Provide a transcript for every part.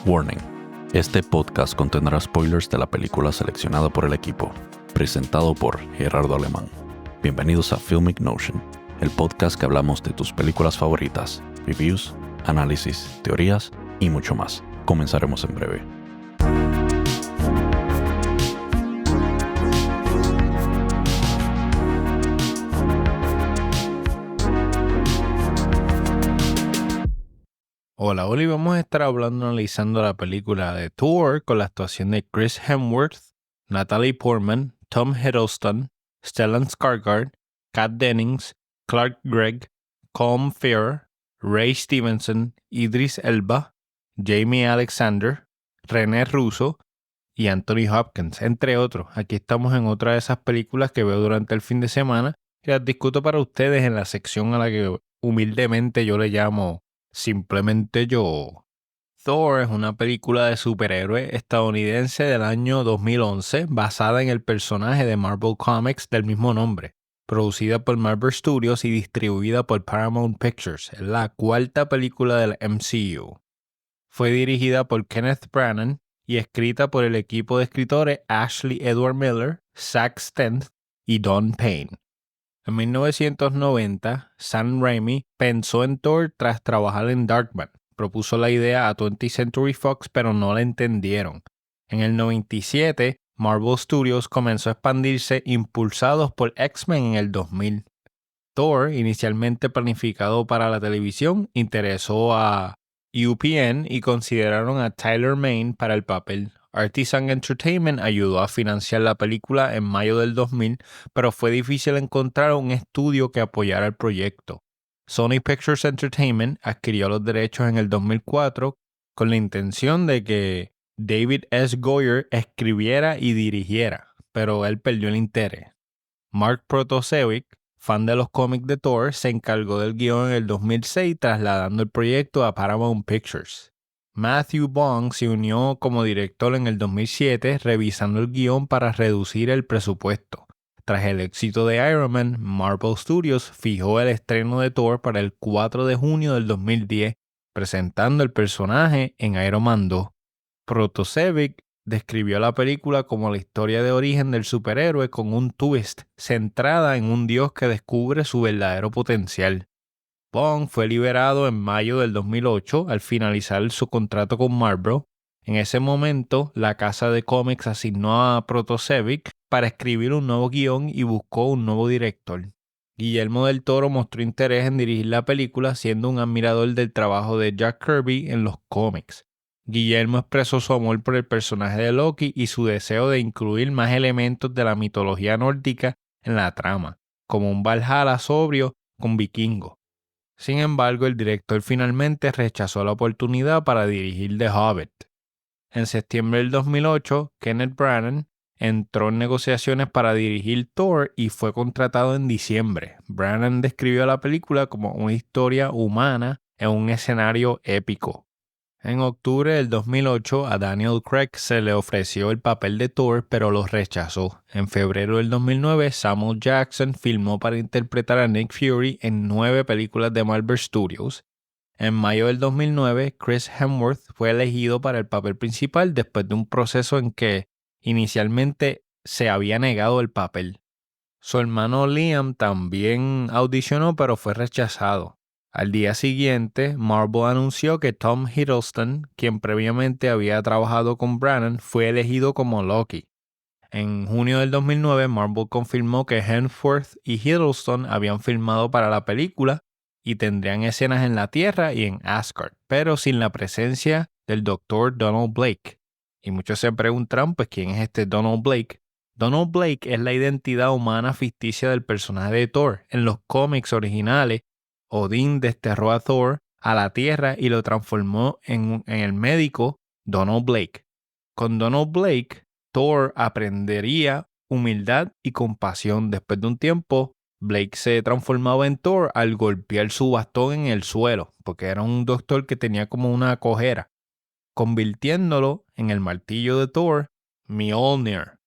Warning. Este podcast contendrá spoilers de la película seleccionada por el equipo, presentado por Gerardo Alemán. Bienvenidos a Filmic Notion, el podcast que hablamos de tus películas favoritas, reviews, análisis, teorías y mucho más. Comenzaremos en breve. Hola, hoy vamos a estar analizando la película de Thor con la actuación de Chris Hemsworth, Natalie Portman, Tom Hiddleston, Stellan Skarsgård, Kat Dennings, Clark Gregg, Colm Feore, Ray Stevenson, Idris Elba, Jamie Alexander, René Russo y Anthony Hopkins, entre otros. Aquí estamos en otra de esas películas que veo durante el fin de semana y las discuto para ustedes en la sección a la que humildemente yo le llamo Simplemente Yo. Thor es una película de superhéroe estadounidense del año 2011 basada en el personaje de Marvel Comics del mismo nombre, producida por Marvel Studios y distribuida por Paramount Pictures. Es la cuarta película del MCU. Fue dirigida por Kenneth Branagh y escrita por el equipo de escritores Ashley Edward Miller, Zack Stent y Don Payne. En 1990, Sam Raimi pensó en Thor tras trabajar en Darkman. Propuso la idea a 20th Century Fox, pero no la entendieron. En el 97, Marvel Studios comenzó a expandirse, impulsados por X-Men en el 2000. Thor, inicialmente planificado para la televisión, interesó a UPN y consideraron a Tyler Mane para el papel. Artisan Entertainment ayudó a financiar la película en mayo del 2000, pero fue difícil encontrar un estudio que apoyara el proyecto. Sony Pictures Entertainment adquirió los derechos en el 2004 con la intención de que David S. Goyer escribiera y dirigiera, pero él perdió el interés. Mark Protasevich, fan de los cómics de Thor, se encargó del guión en el 2006, trasladando el proyecto a Paramount Pictures. Matthew Vaughn se unió como director en el 2007, revisando el guión para reducir el presupuesto. Tras el éxito de Iron Man, Marvel Studios fijó el estreno de Thor para el 4 de junio del 2010, presentando el personaje en Iron Man 2. Protasevich describió la película como la historia de origen del superhéroe con un twist centrada en un dios que descubre su verdadero potencial. Bond fue liberado en mayo del 2008 al finalizar su contrato con Marvel. En ese momento, la casa de cómics asignó a Protasevich para escribir un nuevo guión y buscó un nuevo director. Guillermo del Toro mostró interés en dirigir la película, siendo un admirador del trabajo de Jack Kirby en los cómics. Guillermo expresó su amor por el personaje de Loki y su deseo de incluir más elementos de la mitología nórdica en la trama, como un Valhalla sobrio con vikingos. Sin embargo, el director finalmente rechazó la oportunidad para dirigir The Hobbit. En septiembre del 2008, Kenneth Branagh entró en negociaciones para dirigir Thor y fue contratado en diciembre. Branagh describió la película como una historia humana en un escenario épico. En octubre del 2008, a Daniel Craig se le ofreció el papel de Thor, pero lo rechazó. En febrero del 2009, Samuel Jackson filmó para interpretar a Nick Fury en 9 películas de Marvel Studios. En mayo del 2009, Chris Hemsworth fue elegido para el papel principal después de un proceso en que inicialmente se había negado el papel. Su hermano Liam también audicionó, pero fue rechazado. Al día siguiente, Marvel anunció que Tom Hiddleston, quien previamente había trabajado con Branagh, fue elegido como Loki. En junio del 2009, Marvel confirmó que Hemsworth y Hiddleston habían filmado para la película y tendrían escenas en la Tierra y en Asgard, pero sin la presencia del Dr. Donald Blake. Y muchos se preguntarán, pues, ¿quién es este Donald Blake? Donald Blake es la identidad humana ficticia del personaje de Thor. En los cómics originales, Odín desterró a Thor a la Tierra y lo transformó en el médico Donald Blake. Con Donald Blake, Thor aprendería humildad y compasión. Después de un tiempo, Blake se transformaba en Thor al golpear su bastón en el suelo, porque era un doctor que tenía como una cojera, convirtiéndolo en el martillo de Thor, Mjolnir.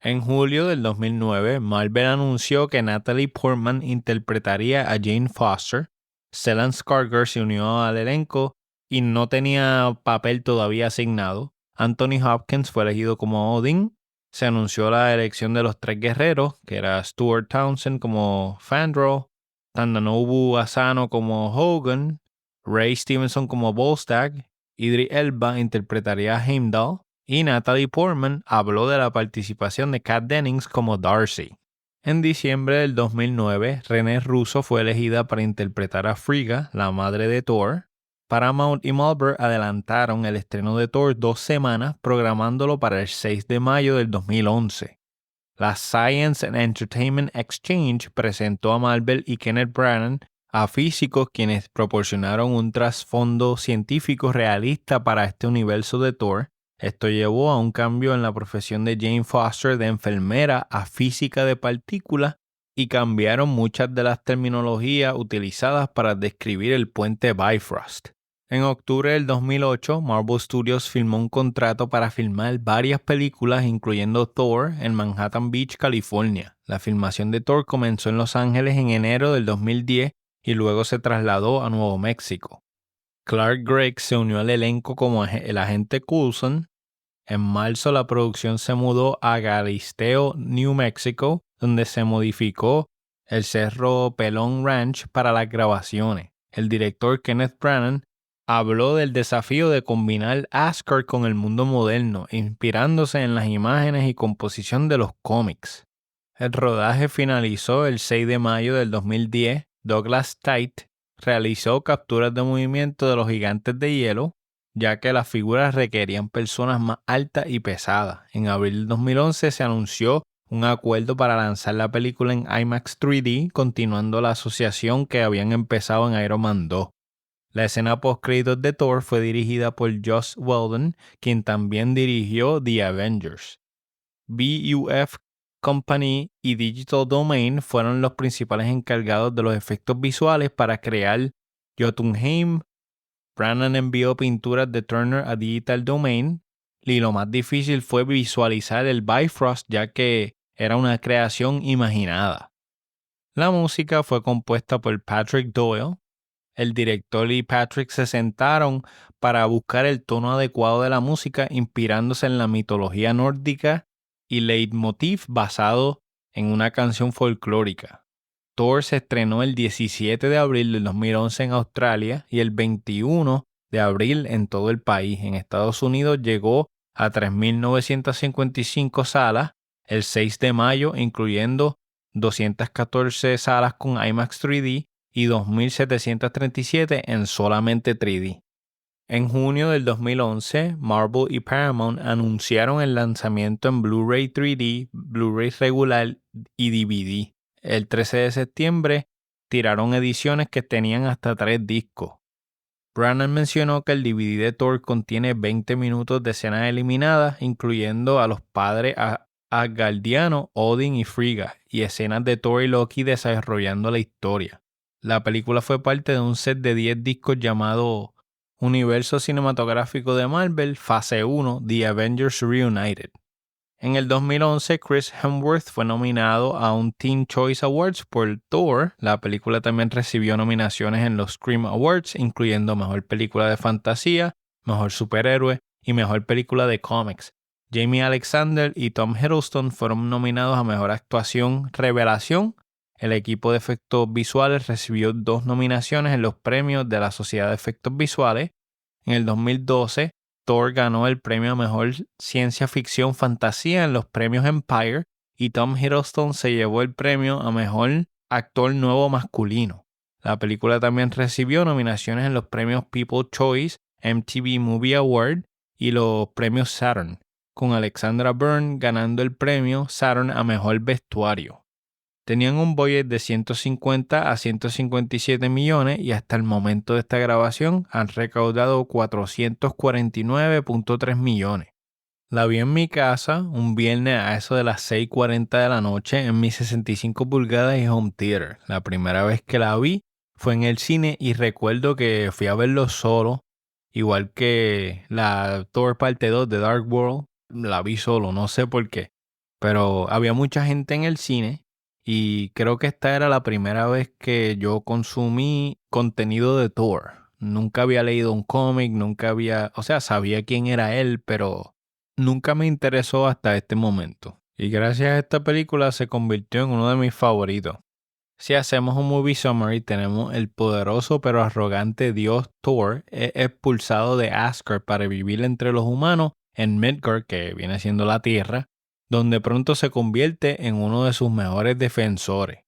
En julio del 2009, Marvel anunció que Natalie Portman interpretaría a Jane Foster. Stellan Skarsgård se unió al elenco y no tenía papel todavía asignado, Anthony Hopkins fue elegido como Odin. Se anunció la elección de los 3 guerreros, que era Stuart Townsend como Fandral, Tandanobu Asano como Hogun, Ray Stevenson como Volstagg, Idris Elba interpretaría a Heimdall y Natalie Portman habló de la participación de Kat Dennings como Darcy. En diciembre del 2009, Renée Russo fue elegida para interpretar a Frigga, la madre de Thor. Paramount y Marvel adelantaron el estreno de Thor 2 semanas, programándolo para el 6 de mayo del 2011. La Science and Entertainment Exchange presentó a Marvel y Kenneth Branagh a físicos quienes proporcionaron un trasfondo científico realista para este universo de Thor. Esto llevó a un cambio en la profesión de Jane Foster de enfermera a física de partículas y cambiaron muchas de las terminologías utilizadas para describir el puente Bifrost. En octubre del 2008, Marvel Studios firmó un contrato para filmar varias películas, incluyendo Thor, en Manhattan Beach, California. La filmación de Thor comenzó en Los Ángeles en enero del 2010 y luego se trasladó a Nuevo México. Clark Gregg se unió al elenco como el agente Coulson. En marzo la producción se mudó a Galisteo, New Mexico, donde se modificó el Cerro Pelón Ranch para las grabaciones. El director Kenneth Branagh habló del desafío de combinar Asgard con el mundo moderno, inspirándose en las imágenes y composición de los cómics. El rodaje finalizó el 6 de mayo del 2010. Douglas Tait realizó capturas de movimiento de los gigantes de hielo, ya que las figuras requerían personas más altas y pesadas. En abril del 2011 se anunció un acuerdo para lanzar la película en IMAX 3D, continuando la asociación que habían empezado en Iron Man 2. La escena post-créditos de Thor fue dirigida por Joss Whedon, quien también dirigió The Avengers. BUF Company y Digital Domain fueron los principales encargados de los efectos visuales para crear Jotunheim. Branagh envió pinturas de Turner a Digital Domain y lo más difícil fue visualizar el Bifrost, ya que era una creación imaginada. La música fue compuesta por Patrick Doyle. El director y Patrick se sentaron para buscar el tono adecuado de la música, inspirándose en la mitología nórdica y leitmotiv basado en una canción folclórica. Thor se estrenó el 17 de abril del 2011 en Australia y el 21 de abril en todo el país. En Estados Unidos llegó a 3.955 salas el 6 de mayo, incluyendo 214 salas con IMAX 3D y 2.737 en solamente 3D. En junio del 2011, Marvel y Paramount anunciaron el lanzamiento en Blu-ray 3D, Blu-ray regular y DVD. El 13 de septiembre tiraron ediciones que tenían hasta 3 discos. Branagh mencionó que el DVD de Thor contiene 20 minutos de escenas eliminadas, incluyendo a los padres asgardianos Odin y Frigga, y escenas de Thor y Loki desarrollando la historia. La película fue parte de un set de 10 discos llamado Universo Cinematográfico de Marvel, Fase 1, The Avengers Reunited. En el 2011, Chris Hemsworth fue nominado a un Teen Choice Awards por Thor. La película también recibió nominaciones en los Scream Awards, incluyendo Mejor Película de Fantasía, Mejor Superhéroe y Mejor Película de Cómics. Jamie Alexander y Tom Hiddleston fueron nominados a Mejor Actuación Revelación. El equipo de efectos visuales recibió 2 nominaciones en los premios de la Sociedad de Efectos Visuales. En el 2012, Thor ganó el premio a Mejor Ciencia Ficción Fantasía en los premios Empire y Tom Hiddleston se llevó el premio a Mejor Actor Nuevo Masculino. La película también recibió nominaciones en los premios People's Choice, MTV Movie Award y los premios Saturn, con Alexandra Byrne ganando el premio Saturn a Mejor Vestuario. Tenían un budget de 150 a 157 millones y hasta el momento de esta grabación han recaudado 449.3 millones. La vi en mi casa un viernes a eso de las 6:40 de la noche en mi 65 pulgadas y home theater. La primera vez que la vi fue en el cine y recuerdo que fui a verlo solo, igual que la Thor parte 2 de Dark World, la vi solo, no sé por qué, pero había mucha gente en el cine. Y creo que esta era la primera vez que yo consumí contenido de Thor. Nunca había leído un cómic, sabía quién era él, pero nunca me interesó hasta este momento. Y gracias a esta película se convirtió en uno de mis favoritos. Si hacemos un movie summary, tenemos el poderoso pero arrogante dios Thor es expulsado de Asgard para vivir entre los humanos en Midgard, que viene siendo la Tierra, donde pronto se convierte en uno de sus mejores defensores.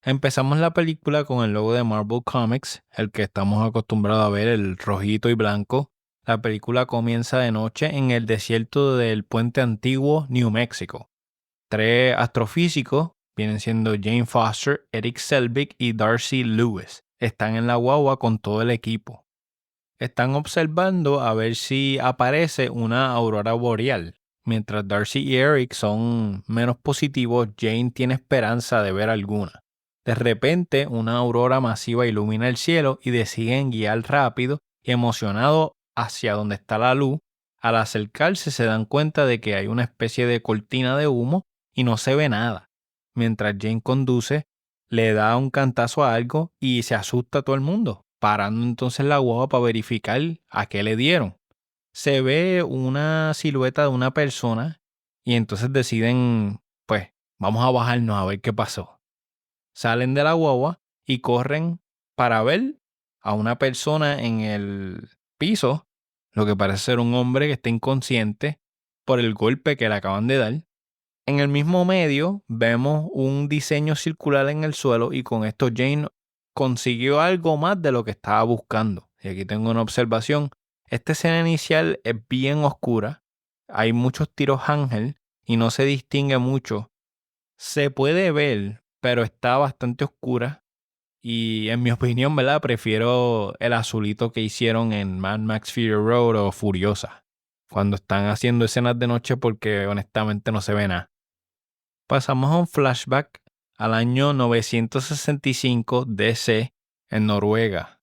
Empezamos la película con el logo de Marvel Comics, el que estamos acostumbrados a ver, el rojito y blanco. La película comienza de noche en el desierto del Puente Antiguo, New Mexico. 3 astrofísicos, vienen siendo Jane Foster, Eric Selvig y Darcy Lewis, están en la guagua con todo el equipo. Están observando a ver si aparece una aurora boreal. Mientras Darcy y Eric son menos positivos, Jane tiene esperanza de ver alguna. De repente, una aurora masiva ilumina el cielo y deciden guiar rápido y emocionado hacia donde está la luz. Al acercarse se dan cuenta de que hay una especie de cortina de humo y no se ve nada. Mientras Jane conduce, le da un cantazo a algo y se asusta a todo el mundo, parando entonces la guagua para verificar a qué le dieron. Se ve una silueta de una persona y entonces deciden, pues, vamos a bajarnos a ver qué pasó. Salen de la guagua y corren para ver a una persona en el piso, lo que parece ser un hombre que está inconsciente por el golpe que le acaban de dar. En el mismo medio vemos un diseño circular en el suelo y con esto Jane consiguió algo más de lo que estaba buscando. Y aquí tengo una observación. Esta escena inicial es bien oscura. Hay muchos tiros ángel y no se distingue mucho. Se puede ver, pero está bastante oscura. Y en mi opinión, ¿verdad? Prefiero el azulito que hicieron en Mad Max Fury Road o Furiosa, cuando están haciendo escenas de noche porque honestamente no se ve nada. Pasamos a un flashback al año 965 DC en Noruega.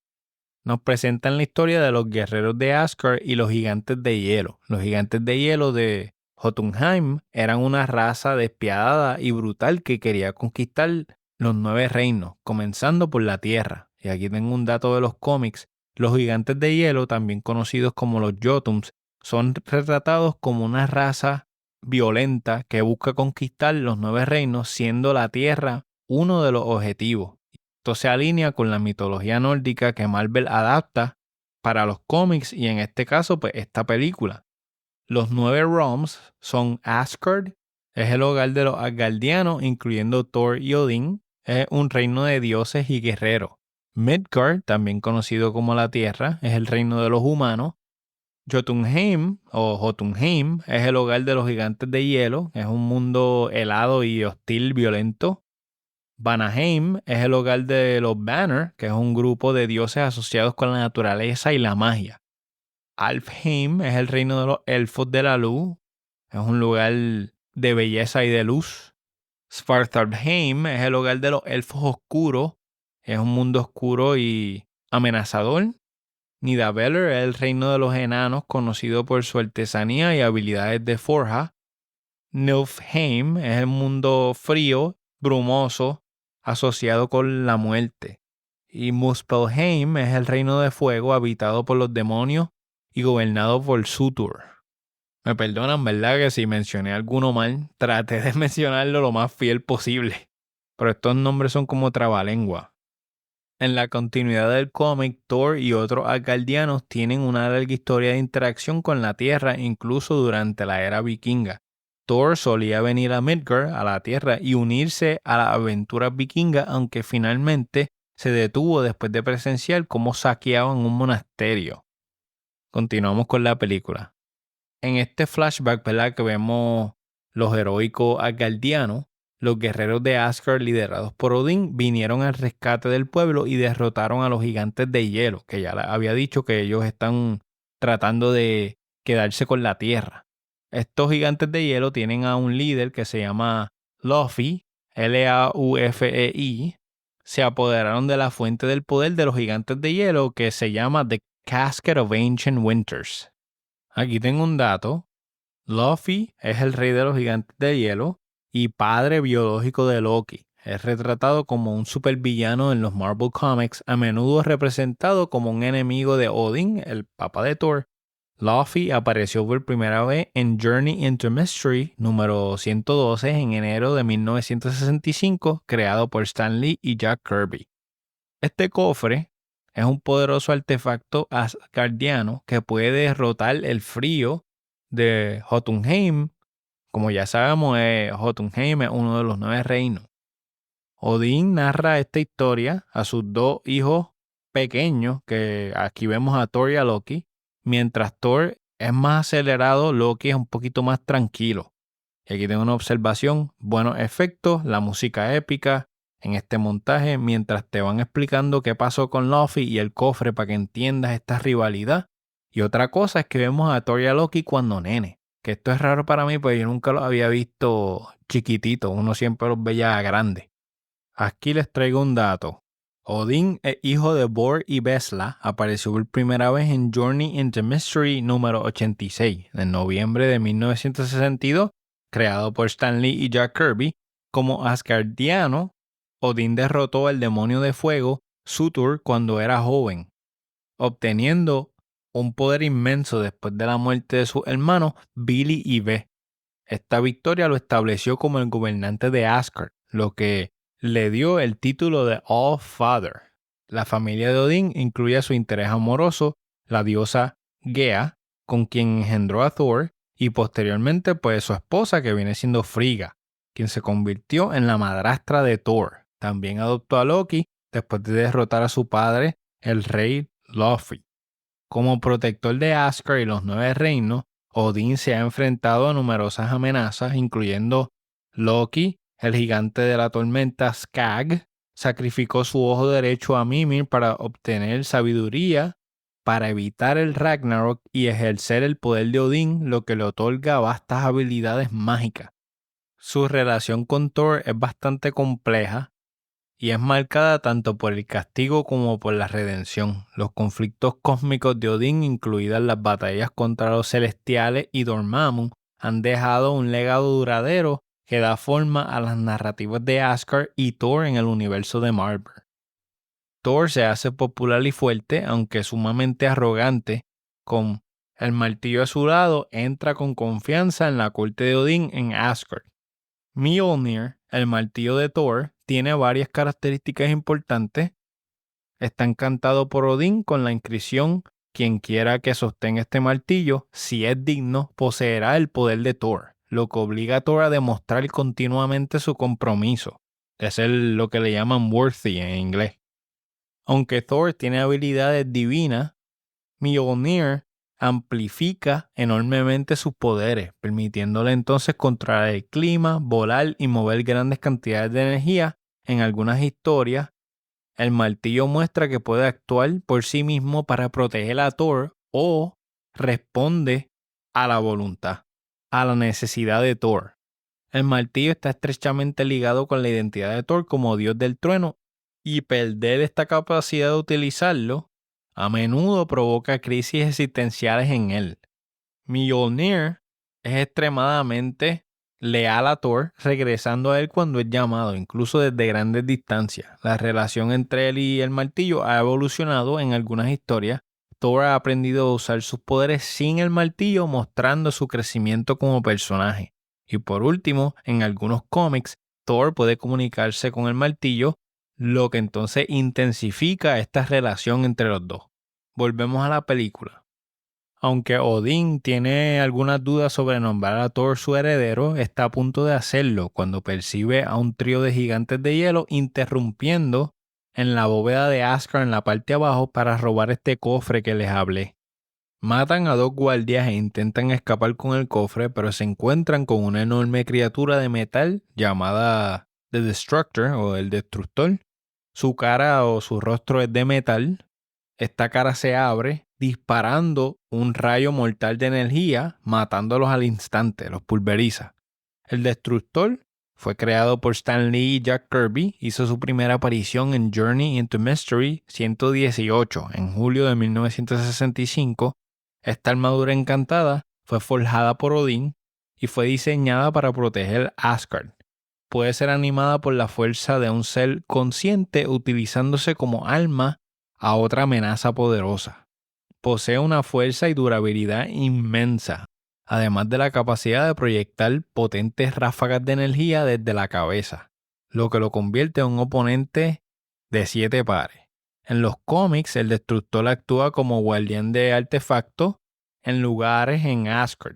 Nos presentan la historia de los guerreros de Asgard y los gigantes de hielo. Los gigantes de hielo de Jotunheim eran una raza despiadada y brutal que quería conquistar los 9 reinos, comenzando por la Tierra. Y aquí tengo un dato de los cómics. Los gigantes de hielo, también conocidos como los Jotuns, son retratados como una raza violenta que busca conquistar los 9 reinos, siendo la Tierra uno de los objetivos. Esto se alinea con la mitología nórdica que Marvel adapta para los cómics y en este caso, pues, esta película. Los 9 realms son Asgard, es el hogar de los asgardianos, incluyendo Thor y Odín, es un reino de dioses y guerreros. Midgard, también conocido como la Tierra, es el reino de los humanos. Jotunheim o Jotunheim es el hogar de los gigantes de hielo, es un mundo helado y hostil violento. Vanaheim es el hogar de los Banner, que es un grupo de dioses asociados con la naturaleza y la magia. Alfheim es el reino de los elfos de la luz, es un lugar de belleza y de luz. Svartalfheim es el hogar de los elfos oscuros, es un mundo oscuro y amenazador. Nidavellir es el reino de los enanos, conocido por su artesanía y habilidades de forja. Niflheim es el mundo frío, brumoso, asociado con la muerte. Y Muspelheim es el reino de fuego habitado por los demonios y gobernado por Surtur. Me perdonan, ¿verdad? Que si mencioné alguno mal, traté de mencionarlo lo más fiel posible. Pero estos nombres son como trabalengua. En la continuidad del cómic, Thor y otros asgardianos tienen una larga historia de interacción con la Tierra, incluso durante la era vikinga. Thor solía venir a Midgard, a la Tierra, y unirse a las aventuras vikingas, aunque finalmente se detuvo después de presenciar cómo saqueaban un monasterio. Continuamos con la película. En este flashback, ¿verdad?, que vemos los heroicos asgardianos, los guerreros de Asgard liderados por Odín vinieron al rescate del pueblo y derrotaron a los gigantes de hielo, que ya había dicho que ellos están tratando de quedarse con la tierra. Estos gigantes de hielo tienen a un líder que se llama Laufey, Laufey. Se apoderaron de la fuente del poder de los gigantes de hielo que se llama The Casket of Ancient Winters. Aquí tengo un dato. Laufey es el rey de los gigantes de hielo y padre biológico de Loki. Es retratado como un supervillano en los Marvel Comics, a menudo representado como un enemigo de Odin, el papá de Thor. Laufey apareció por primera vez en Journey into Mystery número 112 en enero de 1965, creado por Stan Lee y Jack Kirby. Este cofre es un poderoso artefacto asgardiano que puede derrotar el frío de Jotunheim. Como ya sabemos, Jotunheim es uno de los 9 reinos. Odín narra esta historia a sus 2 hijos pequeños, que aquí vemos a Thor y a Loki. Mientras Thor es más acelerado, Loki es un poquito más tranquilo. Y aquí tengo una observación: buenos efectos, la música épica en este montaje, mientras te van explicando qué pasó con Luffy y el cofre para que entiendas esta rivalidad. Y otra cosa es que vemos a Thor y a Loki cuando nene, que esto es raro para mí porque yo nunca los había visto chiquititos, uno siempre los veía grandes. Aquí les traigo un dato. Odín, el hijo de Bor y Besla, apareció por primera vez en Journey into Mystery número 86, en noviembre de 1962, creado por Stan Lee y Jack Kirby. Como asgardiano, Odín derrotó al demonio de fuego, Surtur, cuando era joven, obteniendo un poder inmenso después de la muerte de sus hermanos Billy y Ve. Esta victoria lo estableció como el gobernante de Asgard, lo que le dio el título de All-Father. La familia de Odín incluye a su interés amoroso, la diosa Gea, con quien engendró a Thor, y posteriormente pues su esposa, que viene siendo Frigga, quien se convirtió en la madrastra de Thor. También adoptó a Loki después de derrotar a su padre, el rey Laufey. Como protector de Asgard y los 9 reinos, Odín se ha enfrentado a numerosas amenazas, incluyendo Loki, el gigante de la tormenta Skag, sacrificó su ojo derecho a Mimir para obtener sabiduría, para evitar el Ragnarok y ejercer el poder de Odín, lo que le otorga vastas habilidades mágicas. Su relación con Thor es bastante compleja y es marcada tanto por el castigo como por la redención. Los conflictos cósmicos de Odín, incluidas las batallas contra los celestiales y Dormammu, han dejado un legado duradero que da forma a las narrativas de Asgard y Thor en el universo de Marvel. Thor se hace popular y fuerte, aunque sumamente arrogante. Con el martillo a su lado, entra con confianza en la corte de Odín en Asgard. Mjolnir, el martillo de Thor, tiene varias características importantes. Está encantado por Odín con la inscripción: quien quiera que sostenga este martillo, si es digno, poseerá el poder de Thor, lo que obliga a Thor a demostrar continuamente su compromiso, de ser lo que le llaman worthy en inglés. Aunque Thor tiene habilidades divinas, Mjolnir amplifica enormemente sus poderes, permitiéndole entonces controlar el clima, volar y mover grandes cantidades de energía. En algunas historias, el martillo muestra que puede actuar por sí mismo para proteger a Thor o responde a la voluntad, a la necesidad de Thor. El martillo está estrechamente ligado con la identidad de Thor como dios del trueno, y perder esta capacidad de utilizarlo a menudo provoca crisis existenciales en él. Mjolnir es extremadamente leal a Thor, regresando a él cuando es llamado, incluso desde grandes distancias. La relación entre él y el martillo ha evolucionado en algunas historias. Thor ha aprendido a usar sus poderes sin el martillo, mostrando su crecimiento como personaje. Y por último, en algunos cómics, Thor puede comunicarse con el martillo, lo que entonces intensifica esta relación entre los dos. Volvemos a la película. Aunque Odín tiene algunas dudas sobre nombrar a Thor su heredero, está a punto de hacerlo cuando percibe a un trío de gigantes de hielo interrumpiendo en la bóveda de Asgard en la parte de abajo para robar este cofre que les hablé. Matan a 2 guardias e intentan escapar con el cofre, pero se encuentran con una enorme criatura de metal llamada The Destructor o el Destructor. Su cara o su rostro es de metal. Esta cara se abre, disparando un rayo mortal de energía, matándolos al instante, los pulveriza. El Destructor fue creado por Stan Lee y Jack Kirby, hizo su primera aparición en Journey into Mystery 118 en julio de 1965. Esta armadura encantada fue forjada por Odín y fue diseñada para proteger Asgard. puede ser animada por la fuerza de un ser consciente utilizándose como arma a otra amenaza poderosa. Posee una fuerza y durabilidad inmensa, además de la capacidad de proyectar potentes ráfagas de energía desde la cabeza, lo que lo convierte en un oponente de 7 pares. En los cómics, el Destructor actúa como guardián de artefactos en lugares en Asgard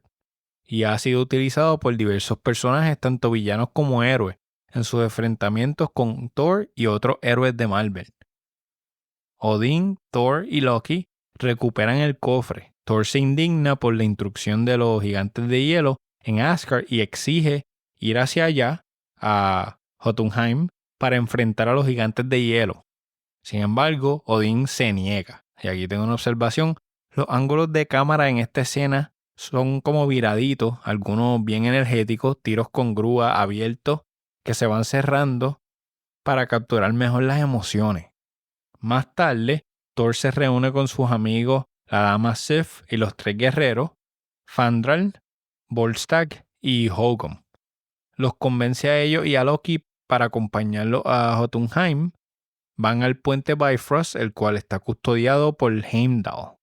y ha sido utilizado por diversos personajes, tanto villanos como héroes, en sus enfrentamientos con Thor y otros héroes de Marvel. Odín, Thor y Loki recuperan el cofre. Thor se indigna por la intrusión de los gigantes de hielo en Asgard y exige ir hacia allá, a Jotunheim, para enfrentar a los gigantes de hielo. Sin embargo, Odín se niega. Y aquí tengo una observación. Los ángulos de cámara en esta escena son como viraditos, algunos bien energéticos, tiros con grúa abiertos que se van cerrando para capturar mejor las emociones. Más tarde, Thor se reúne con sus amigos, la dama Sif y los 3 guerreros, Fandral, Volstagg y Hogum. Los convence a ellos y a Loki para acompañarlo a Jotunheim. Van al puente Bifrost, el cual está custodiado por Heimdall.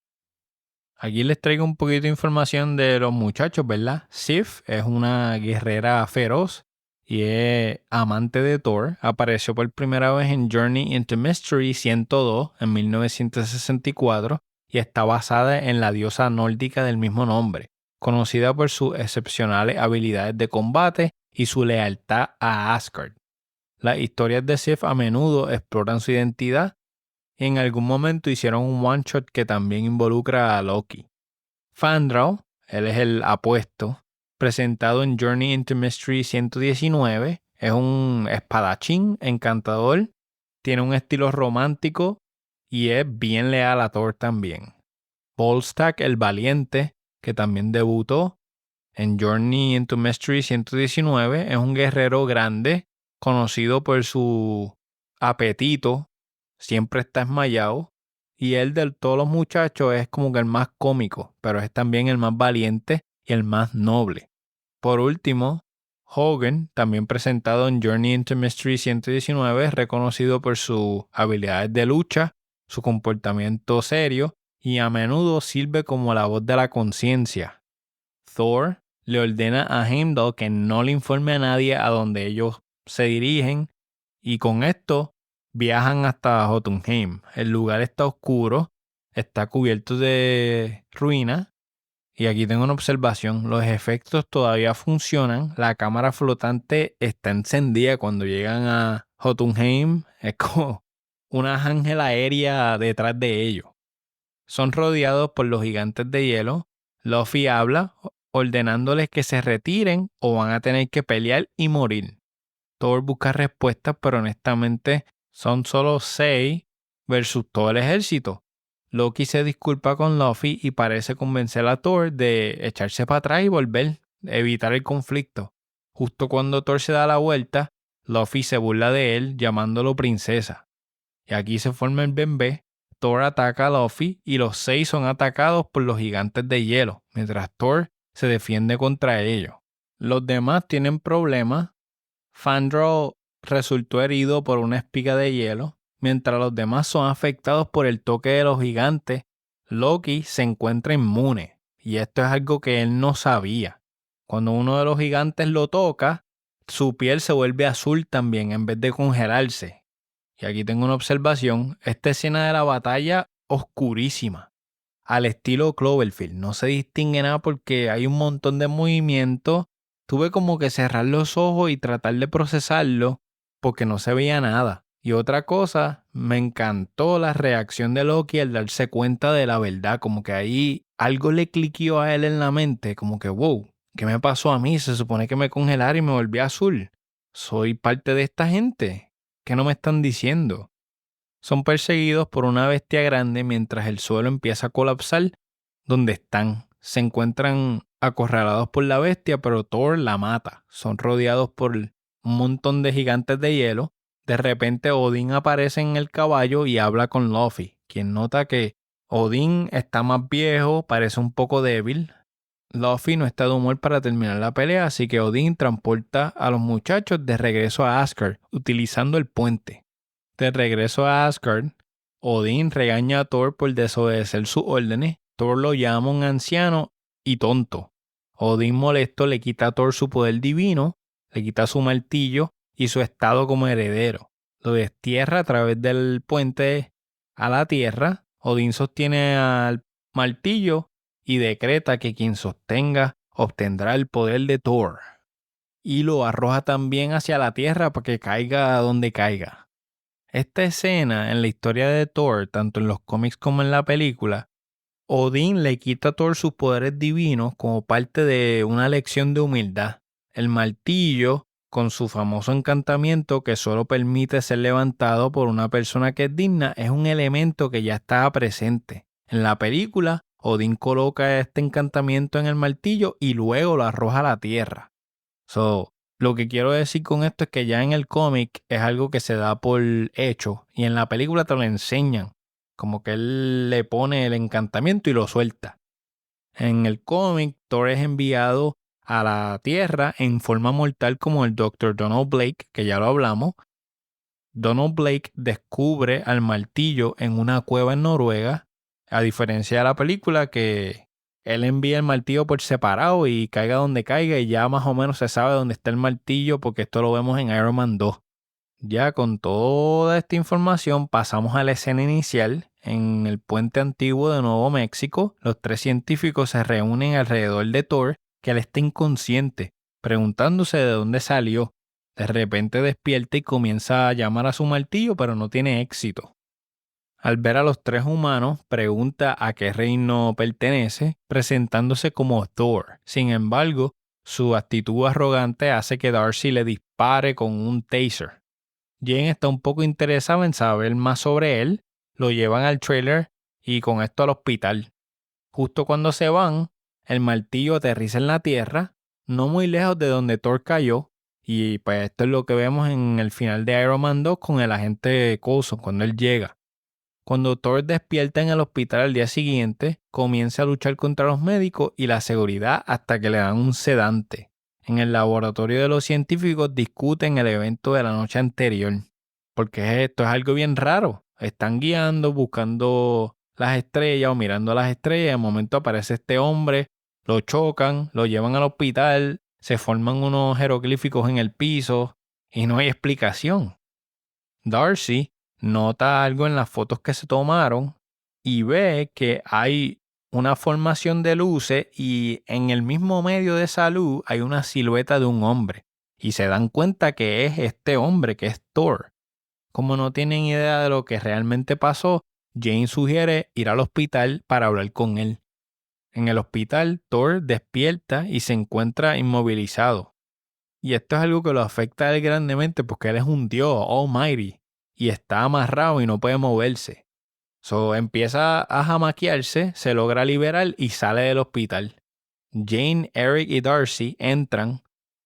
Aquí les traigo un poquito de información de los muchachos, ¿verdad? Sif es una guerrera feroz y es amante de Thor. Apareció por primera vez en Journey into Mystery 102 en 1964 y está basada en la diosa nórdica del mismo nombre, conocida por sus excepcionales habilidades de combate y su lealtad a Asgard. Las historias de Sif a menudo exploran su identidad y en algún momento hicieron un one-shot que también involucra a Loki. Fandral, él es el apuesto, presentado en Journey into Mystery 119, es un espadachín encantador, tiene un estilo romántico y es bien leal a Thor también. Volstagg, el valiente, que también debutó en Journey into Mystery 119, es un guerrero grande, conocido por su apetito, siempre está esmayado, y él de todos los muchachos es como que el más cómico, pero es también el más valiente y el más noble. Por último, Hogan, también presentado en Journey into Mystery 119, es reconocido por sus habilidades de lucha, su comportamiento serio y a menudo sirve como la voz de la conciencia. Thor le ordena a Heimdall que no le informe a nadie a donde ellos se dirigen y con esto viajan hasta Jotunheim. El lugar está oscuro, está cubierto de ruinas y aquí tengo una observación. Los efectos todavía funcionan. La cámara flotante está encendida cuando llegan a Jotunheim. Es como una ángel aérea detrás de ellos. Son rodeados por los gigantes de hielo. Luffy habla ordenándoles que se retiren o van a tener que pelear y morir. Thor busca respuestas, pero honestamente son solo 6 versus todo el ejército. Loki se disculpa con Luffy y parece convencer a Thor de echarse para atrás y volver, evitar el conflicto. Justo cuando Thor se da la vuelta, Luffy se burla de él llamándolo princesa. Y aquí se forma el bembé. Thor ataca a Luffy y los 6 son atacados por los gigantes de hielo, mientras Thor se defiende contra ellos. Los demás tienen problemas. Fandral resultó herido por una espiga de hielo, mientras los demás son afectados por el toque de los gigantes. Loki se encuentra inmune, y esto es algo que él no sabía. Cuando uno de los gigantes lo toca, su piel se vuelve azul también en vez de congelarse. Y aquí tengo una observación, esta escena de la batalla oscurísima, al estilo Cloverfield, no se distingue nada porque hay un montón de movimientos. Tuve como que cerrar los ojos y tratar de procesarlo porque no se veía nada. Y otra cosa, me encantó la reacción de Loki al darse cuenta de la verdad, como que ahí algo le cliqueó a él en la mente, como que wow, ¿qué me pasó a mí? Se supone que me congelara y me volví azul. Soy parte de esta gente. ¿Qué no me están diciendo? Son perseguidos por una bestia grande mientras el suelo empieza a colapsar donde están. Se encuentran acorralados por la bestia, pero Thor la mata. Son rodeados por un montón de gigantes de hielo. De repente Odín aparece en el caballo y habla con Luffy, quien nota que Odín está más viejo, parece un poco débil. Luffy no está de humor para terminar la pelea, así que Odín transporta a los muchachos de regreso a Asgard, utilizando el puente. De regreso a Asgard, Odín regaña a Thor por desobedecer sus órdenes. Thor lo llama un anciano y tonto. Odín molesto le quita a Thor su poder divino, le quita su martillo y su estado como heredero. Lo destierra a través del puente a la tierra. Odín sostiene al martillo y decreta que quien sostenga obtendrá el poder de Thor. Y lo arroja también hacia la tierra para que caiga donde caiga. Esta escena en la historia de Thor, tanto en los cómics como en la película, Odín le quita a Thor sus poderes divinos como parte de una lección de humildad. El martillo, con su famoso encantamiento que solo permite ser levantado por una persona que es digna, es un elemento que ya estaba presente. En la película, Odín coloca este encantamiento en el martillo y luego lo arroja a la tierra. Lo que quiero decir con esto es que ya en el cómic es algo que se da por hecho y en la película te lo enseñan. Como que él le pone el encantamiento y lo suelta. En el cómic, Thor es enviado a la Tierra en forma mortal como el Dr. Donald Blake, que ya lo hablamos. Donald Blake descubre al martillo en una cueva en Noruega, a diferencia de la película que él envía el martillo por separado y caiga donde caiga y ya más o menos se sabe dónde está el martillo porque esto lo vemos en Iron Man 2. Ya con toda esta información pasamos a la escena inicial. En el puente antiguo de Nuevo México, los tres científicos se reúnen alrededor de Thor, que él está inconsciente, preguntándose de dónde salió. De repente despierta y comienza a llamar a su martillo, pero no tiene éxito. Al ver a los tres humanos, pregunta a qué reino pertenece, presentándose como Thor. Sin embargo, su actitud arrogante hace que Darcy le dispare con un taser. Jane está un poco interesada en saber más sobre él, lo llevan al trailer y con esto al hospital. Justo cuando se van, el martillo aterriza en la tierra, no muy lejos de donde Thor cayó, y pues esto es lo que vemos en el final de Iron Man 2 con el agente Coulson cuando él llega. Cuando Thor despierta en el hospital al día siguiente, comienza a luchar contra los médicos y la seguridad hasta que le dan un sedante. En el laboratorio de los científicos discuten el evento de la noche anterior. Porque esto es algo bien raro. Están guiando, buscando las estrellas o mirando las estrellas. Y de momento aparece este hombre, lo chocan, lo llevan al hospital, se forman unos jeroglíficos en el piso y no hay explicación. Darcy nota algo en las fotos que se tomaron y ve que hay una formación de luces y en el mismo medio de esa luz hay una silueta de un hombre. Y se dan cuenta que es este hombre, que es Thor. Como no tienen idea de lo que realmente pasó, Jane sugiere ir al hospital para hablar con él. En el hospital, Thor despierta y se encuentra inmovilizado. Y esto es algo que lo afecta a él grandemente porque él es un dios, Almighty, y está amarrado y no puede moverse. Empieza a jamaquearse, se logra liberar y sale del hospital. Jane, Eric y Darcy entran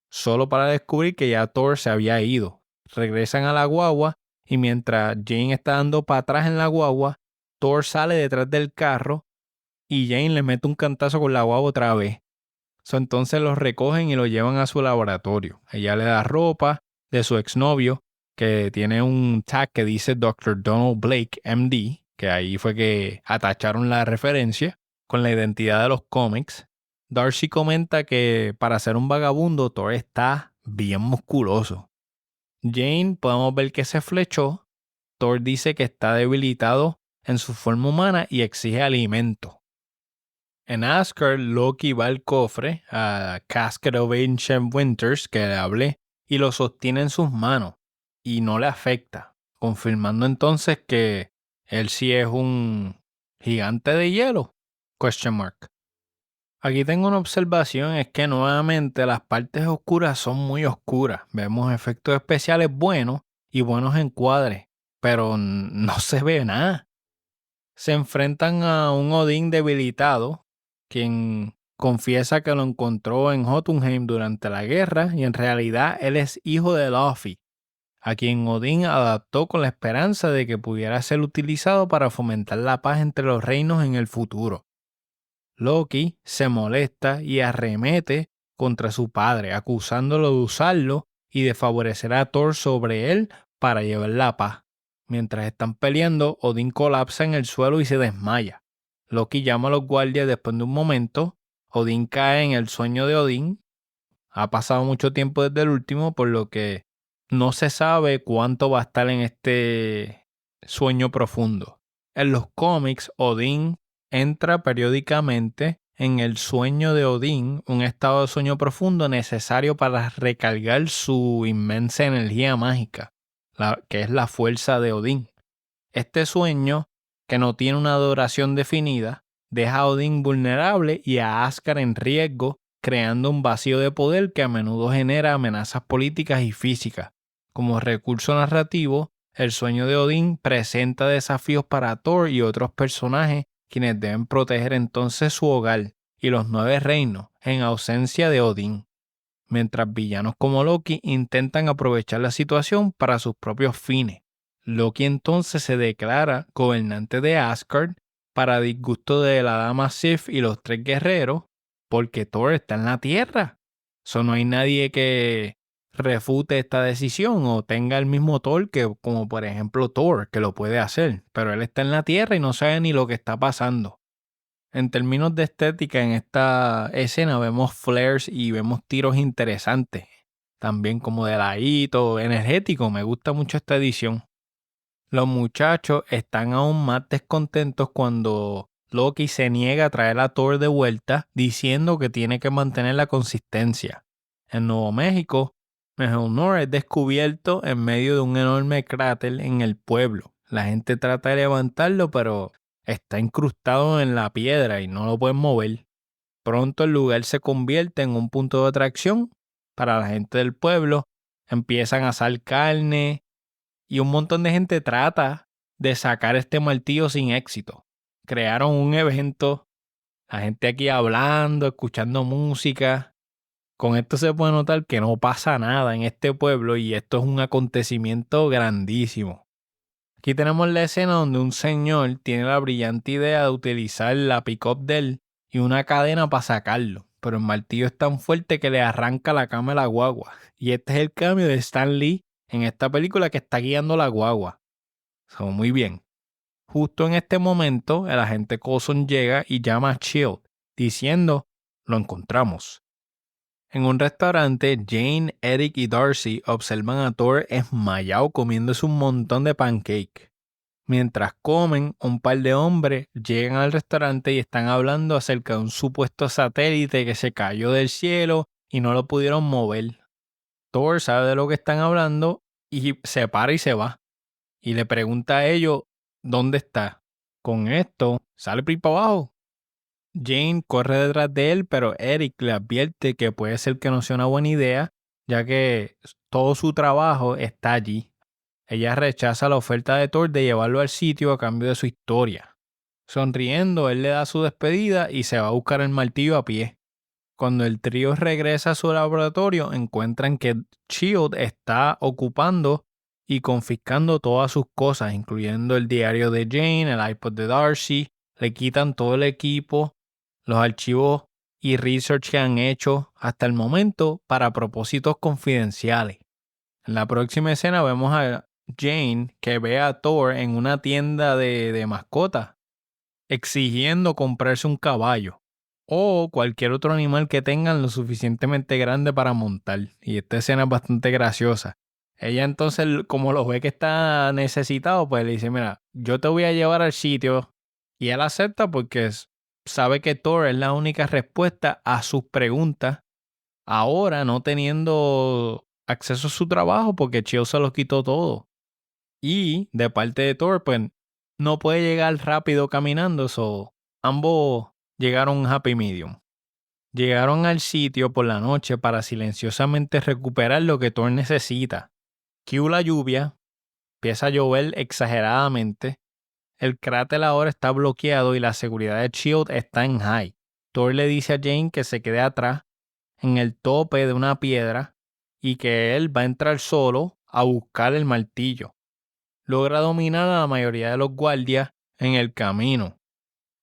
solo para descubrir que ya Thor se había ido. Regresan a la guagua y mientras Jane está dando para atrás en la guagua, Thor sale detrás del carro y Jane le mete un cantazo con la guagua otra vez. Entonces los recogen y lo llevan a su laboratorio. Ella le da ropa de su exnovio que tiene un tag que dice Dr. Donald Blake, MD, que ahí fue que atacharon la referencia con la identidad de los cómics. Darcy comenta que para ser un vagabundo Thor está bien musculoso. Jane podemos ver que se flechó. Thor dice que está debilitado en su forma humana y exige alimento. En Asgard, Loki va al cofre, a Casket of Ancient Winters, que le hablé, y lo sostiene en sus manos, y no le afecta, confirmando entonces que él sí es un gigante de hielo. Question mark. Aquí tengo una observación, es que nuevamente las partes oscuras son muy oscuras. Vemos efectos especiales buenos y buenos encuadres, pero no se ve nada. Se enfrentan a un Odín debilitado, quien confiesa que lo encontró en Jotunheim durante la guerra y en realidad él es hijo de Luffy, a quien Odín adaptó con la esperanza de que pudiera ser utilizado para fomentar la paz entre los reinos en el futuro. Loki se molesta y arremete contra su padre, acusándolo de usarlo y de favorecer a Thor sobre él para llevar la paz. Mientras están peleando, Odín colapsa en el suelo y se desmaya. Loki llama a los guardias después de un momento. Odín cae en el sueño de Odín. Ha pasado mucho tiempo desde el último, por lo que no se sabe cuánto va a estar en este sueño profundo. En los cómics, Odín entra periódicamente en el sueño de Odín, un estado de sueño profundo necesario para recargar su inmensa energía mágica, que es la fuerza de Odín. Este sueño, que no tiene una duración definida, deja a Odín vulnerable y a Asgard en riesgo, creando un vacío de poder que a menudo genera amenazas políticas y físicas. Como recurso narrativo, el sueño de Odín presenta desafíos para Thor y otros personajes quienes deben proteger entonces su hogar y los 9 reinos en ausencia de Odín, mientras villanos como Loki intentan aprovechar la situación para sus propios fines. Loki entonces se declara gobernante de Asgard para disgusto de la dama Sif y los 3 guerreros, porque Thor está en la Tierra. No hay nadie que refute esta decisión o tenga el mismo Thor como por ejemplo Thor, que lo puede hacer, pero él está en la Tierra y no sabe ni lo que está pasando. En términos de estética, en esta escena vemos flares y vemos tiros interesantes, también como de ladito, energético. Me gusta mucho esta edición. Los muchachos están aún más descontentos cuando Loki se niega a traer a Thor de vuelta, diciendo que tiene que mantener la consistencia. En Nuevo México, Mjolnir es descubierto en medio de un enorme cráter en el pueblo. La gente trata de levantarlo, pero está incrustado en la piedra y no lo pueden mover. Pronto el lugar se convierte en un punto de atracción para la gente del pueblo. Empiezan a asar carne y un montón de gente trata de sacar este martillo sin éxito. Crearon un evento, la gente aquí hablando, escuchando música. Con esto se puede notar que no pasa nada en este pueblo y esto es un acontecimiento grandísimo. Aquí tenemos la escena donde un señor tiene la brillante idea de utilizar la pick-up de él y una cadena para sacarlo, pero el martillo es tan fuerte que le arranca la cama a la guagua. Y este es el cambio de Stan Lee en esta película que está guiando la guagua. Muy bien. Justo en este momento, el agente Coulson llega y llama a Shield, diciendo, lo encontramos. En un restaurante, Jane, Eric y Darcy observan a Thor esmayado comiéndose un montón de pancake. Mientras comen, un par de hombres llegan al restaurante y están hablando acerca de un supuesto satélite que se cayó del cielo y no lo pudieron mover. Thor sabe de lo que están hablando y se para y se va. Y le pregunta a ellos, ¿dónde está? Con esto, sale por ahí para abajo. Jane corre detrás de él, pero Eric le advierte que puede ser que no sea una buena idea, ya que todo su trabajo está allí. Ella rechaza la oferta de Thor de llevarlo al sitio a cambio de su historia. Sonriendo, él le da su despedida y se va a buscar el martillo a pie. Cuando el trío regresa a su laboratorio, encuentran que Shield está ocupando y confiscando todas sus cosas, incluyendo el diario de Jane, el iPod de Darcy. Le quitan todo el equipo, los archivos y research que han hecho hasta el momento para propósitos confidenciales. En la próxima escena vemos a Jane que ve a Thor en una tienda de mascotas, exigiendo comprarse un caballo o cualquier otro animal que tengan lo suficientemente grande para montar. Y esta escena es bastante graciosa. Ella entonces, como lo ve que está necesitado, pues le dice, mira, yo te voy a llevar al sitio. Y él acepta porque sabe que Thor es la única respuesta a sus preguntas, ahora no teniendo acceso a su trabajo porque Shield se los quitó todo. Y de parte de Thor, pues no puede llegar rápido caminando, ambos llegaron a un happy medium. Llegaron al sitio por la noche para silenciosamente recuperar lo que Thor necesita. Cue la lluvia, empieza a llover exageradamente, el cráter ahora está bloqueado y la seguridad de Shield está en high. Thor le dice a Jane que se quede atrás, en el tope de una piedra, y que él va a entrar solo a buscar el martillo. Logra dominar a la mayoría de los guardias en el camino.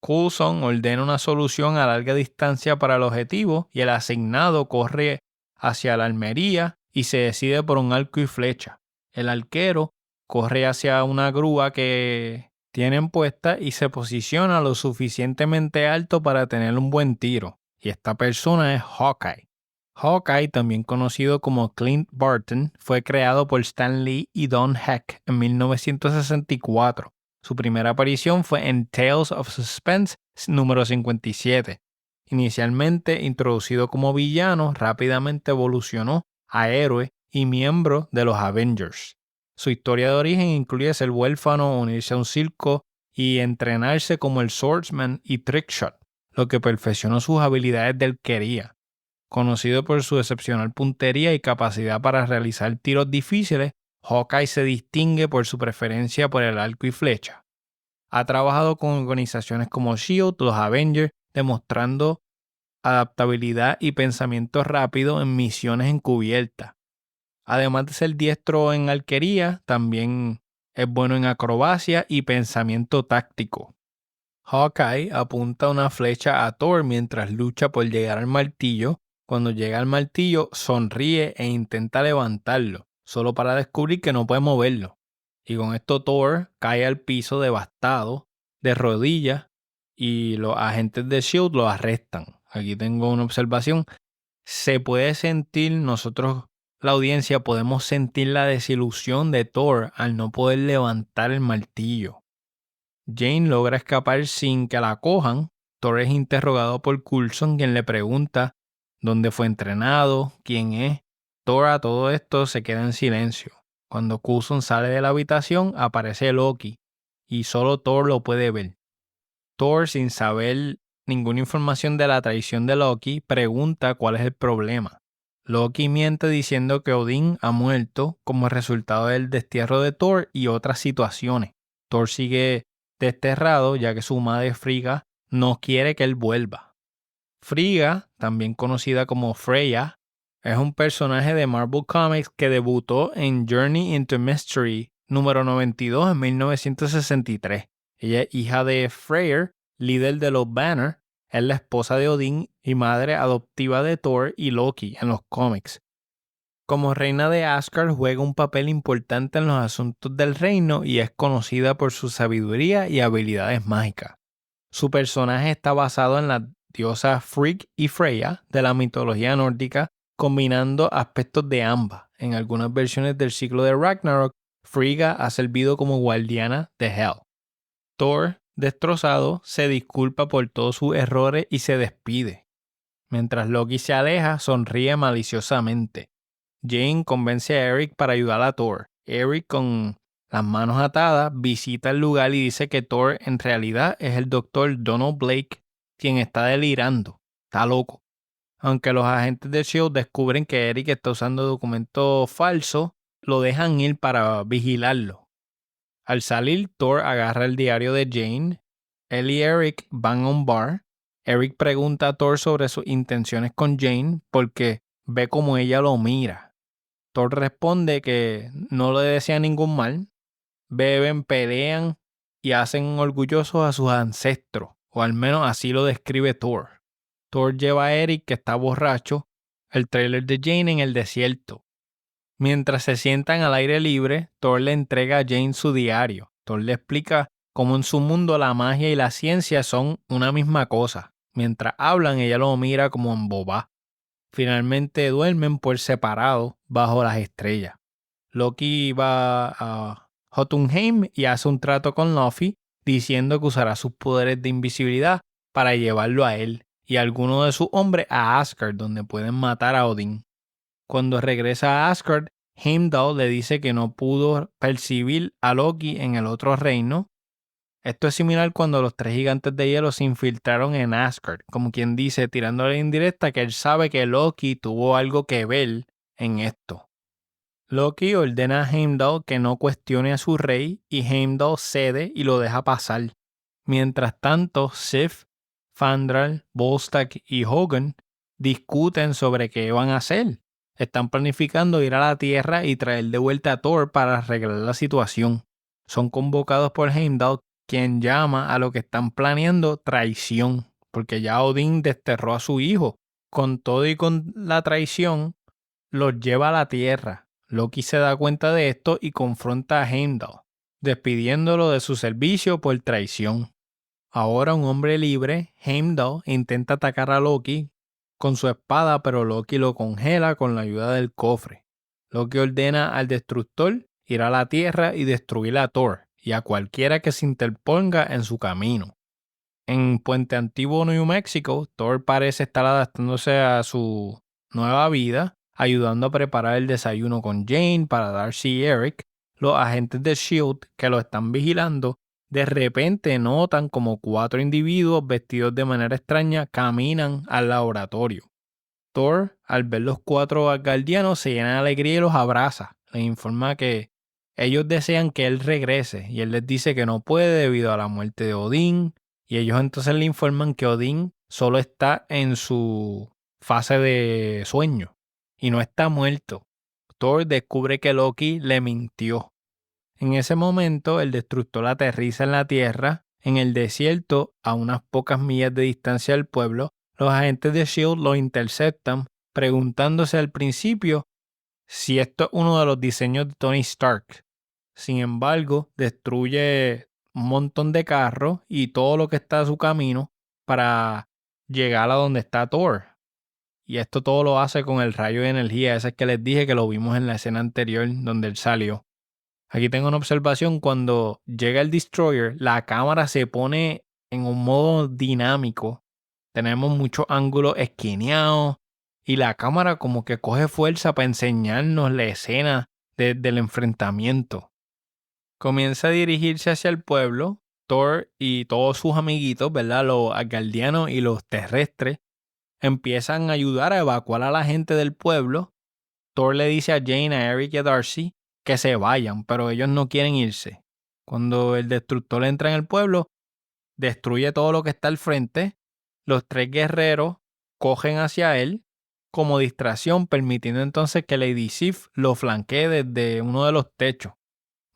Coulson ordena una solución a larga distancia para el objetivo y el asignado corre hacia la armería y se decide por un arco y flecha. El arquero corre hacia una grúa que tienen puesta y se posiciona lo suficientemente alto para tener un buen tiro. Y esta persona es Hawkeye. Hawkeye, también conocido como Clint Barton, fue creado por Stan Lee y Don Heck en 1964. Su primera aparición fue en Tales of Suspense número 57. Inicialmente introducido como villano, rápidamente evolucionó a héroe y miembro de los Avengers. Su historia de origen incluye ser huérfano, unirse a un circo y entrenarse como el swordsman y trickshot, lo que perfeccionó sus habilidades de arquería. Conocido por su excepcional puntería y capacidad para realizar tiros difíciles, Hawkeye se distingue por su preferencia por el arco y flecha. Ha trabajado con organizaciones como S.H.I.E.L.D., los Avengers, demostrando adaptabilidad y pensamiento rápido en misiones encubiertas. Además de ser diestro en arquería, también es bueno en acrobacia y pensamiento táctico. Hawkeye apunta una flecha a Thor mientras lucha por llegar al martillo. Cuando llega al martillo, sonríe e intenta levantarlo, solo para descubrir que no puede moverlo. Y con esto Thor cae al piso devastado, de rodillas, y los agentes de S.H.I.E.L.D. lo arrestan. Aquí tengo una observación. Se puede sentir, nosotros, la audiencia, podemos sentir la desilusión de Thor al no poder levantar el martillo. Jane logra escapar sin que la cojan. Thor es interrogado por Coulson, quien le pregunta dónde fue entrenado, quién es. Thor a todo esto se queda en silencio. Cuando Coulson sale de la habitación, aparece Loki y solo Thor lo puede ver. Thor, sin saber ninguna información de la traición de Loki, pregunta cuál es el problema. Loki miente diciendo que Odín ha muerto como resultado del destierro de Thor y otras situaciones. Thor sigue desterrado ya que su madre Frigga no quiere que él vuelva. Frigga, también conocida como Freya, es un personaje de Marvel Comics que debutó en Journey into Mystery número 92 en 1963. Ella es hija de Freyr, líder de los Banner, es la esposa de Odín y madre adoptiva de Thor y Loki en los cómics. Como reina de Asgard juega un papel importante en los asuntos del reino y es conocida por su sabiduría y habilidades mágicas. Su personaje está basado en las diosas Frigg y Freya de la mitología nórdica, combinando aspectos de ambas. En algunas versiones del ciclo de Ragnarok, Frigga ha servido como guardiana de Hel. Thor, destrozado, se disculpa por todos sus errores y se despide. Mientras Loki se aleja, sonríe maliciosamente. Jane convence a Eric para ayudar a Thor. Eric, con las manos atadas, visita el lugar y dice que Thor en realidad es el Dr. Donald Blake, quien está delirando. Está loco. Aunque los agentes de S.H.I.E.L.D. descubren que Eric está usando documentos falsos, lo dejan ir para vigilarlo. Al salir, Thor agarra el diario de Jane. Él y Eric van a un bar. Eric pregunta a Thor sobre sus intenciones con Jane porque ve cómo ella lo mira. Thor responde que no le desea ningún mal. Beben, pelean y hacen orgullosos a sus ancestros, o al menos así lo describe Thor. Thor lleva a Eric, que está borracho, el tráiler de Jane en el desierto. Mientras se sientan al aire libre, Thor le entrega a Jane su diario. Thor le explica cómo en su mundo la magia y la ciencia son una misma cosa. Mientras hablan, ella lo mira como embobada. Finalmente duermen por separado bajo las estrellas. Loki va a Jotunheim y hace un trato con Luffy diciendo que usará sus poderes de invisibilidad para llevarlo a él y a alguno de sus hombres a Asgard, donde pueden matar a Odín. Cuando regresa a Asgard, Heimdall le dice que no pudo percibir a Loki en el otro reino. Esto es similar cuando los 3 gigantes de hielo se infiltraron en Asgard, como quien dice, tirándole indirecta que él sabe que Loki tuvo algo que ver en esto. Loki ordena a Heimdall que no cuestione a su rey y Heimdall cede y lo deja pasar. Mientras tanto, Sif, Fandral, Volstagg y Hogun discuten sobre qué van a hacer. Están planificando ir a la Tierra y traer de vuelta a Thor para arreglar la situación. Son convocados por Heimdall, quien llama a lo que están planeando traición, porque ya Odín desterró a su hijo. Con todo y con la traición, los lleva a la tierra. Loki se da cuenta de esto y confronta a Heimdall, despidiéndolo de su servicio por traición. Ahora un hombre libre, Heimdall intenta atacar a Loki con su espada, pero Loki lo congela con la ayuda del cofre. Loki ordena al destructor ir a la tierra y destruir a Thor y a cualquiera que se interponga en su camino. En Puente Antiguo, New Mexico, Thor parece estar adaptándose a su nueva vida, ayudando a preparar el desayuno con Jane para Darcy y Eric. Los agentes de S.H.I.E.L.D. que lo están vigilando de repente notan como 4 individuos vestidos de manera extraña caminan al laboratorio. Thor, al ver los 4 asgardianos, se llena de alegría y los abraza. Les informa que ellos desean que él regrese y él les dice que no puede debido a la muerte de Odín. Y ellos entonces le informan que Odín solo está en su fase de sueño y no está muerto. Thor descubre que Loki le mintió. En ese momento, el destructor aterriza en la Tierra, en el desierto, a unas pocas millas de distancia del pueblo. Los agentes de S.H.I.E.L.D. lo interceptan, preguntándose al principio si esto es uno de los diseños de Tony Stark. Sin embargo, destruye un montón de carros y todo lo que está a su camino para llegar a donde está Thor. Y esto todo lo hace con el rayo de energía, ese es que les dije que lo vimos en la escena anterior donde él salió. Aquí tengo una observación, cuando llega el Destroyer, la cámara se pone en un modo dinámico. Tenemos muchos ángulos esquineados y la cámara como que coge fuerza para enseñarnos la escena del enfrentamiento. Comienza a dirigirse hacia el pueblo. Thor y todos sus amiguitos, ¿verdad? Los asgardianos y los terrestres, empiezan a ayudar a evacuar a la gente del pueblo. Thor le dice a Jane, a Eric y a Darcy que se vayan, pero ellos no quieren irse. Cuando el destructor entra en el pueblo, destruye todo lo que está al frente. Los 3 guerreros cogen hacia él como distracción, permitiendo entonces que Lady Sif lo flanquee desde uno de los techos.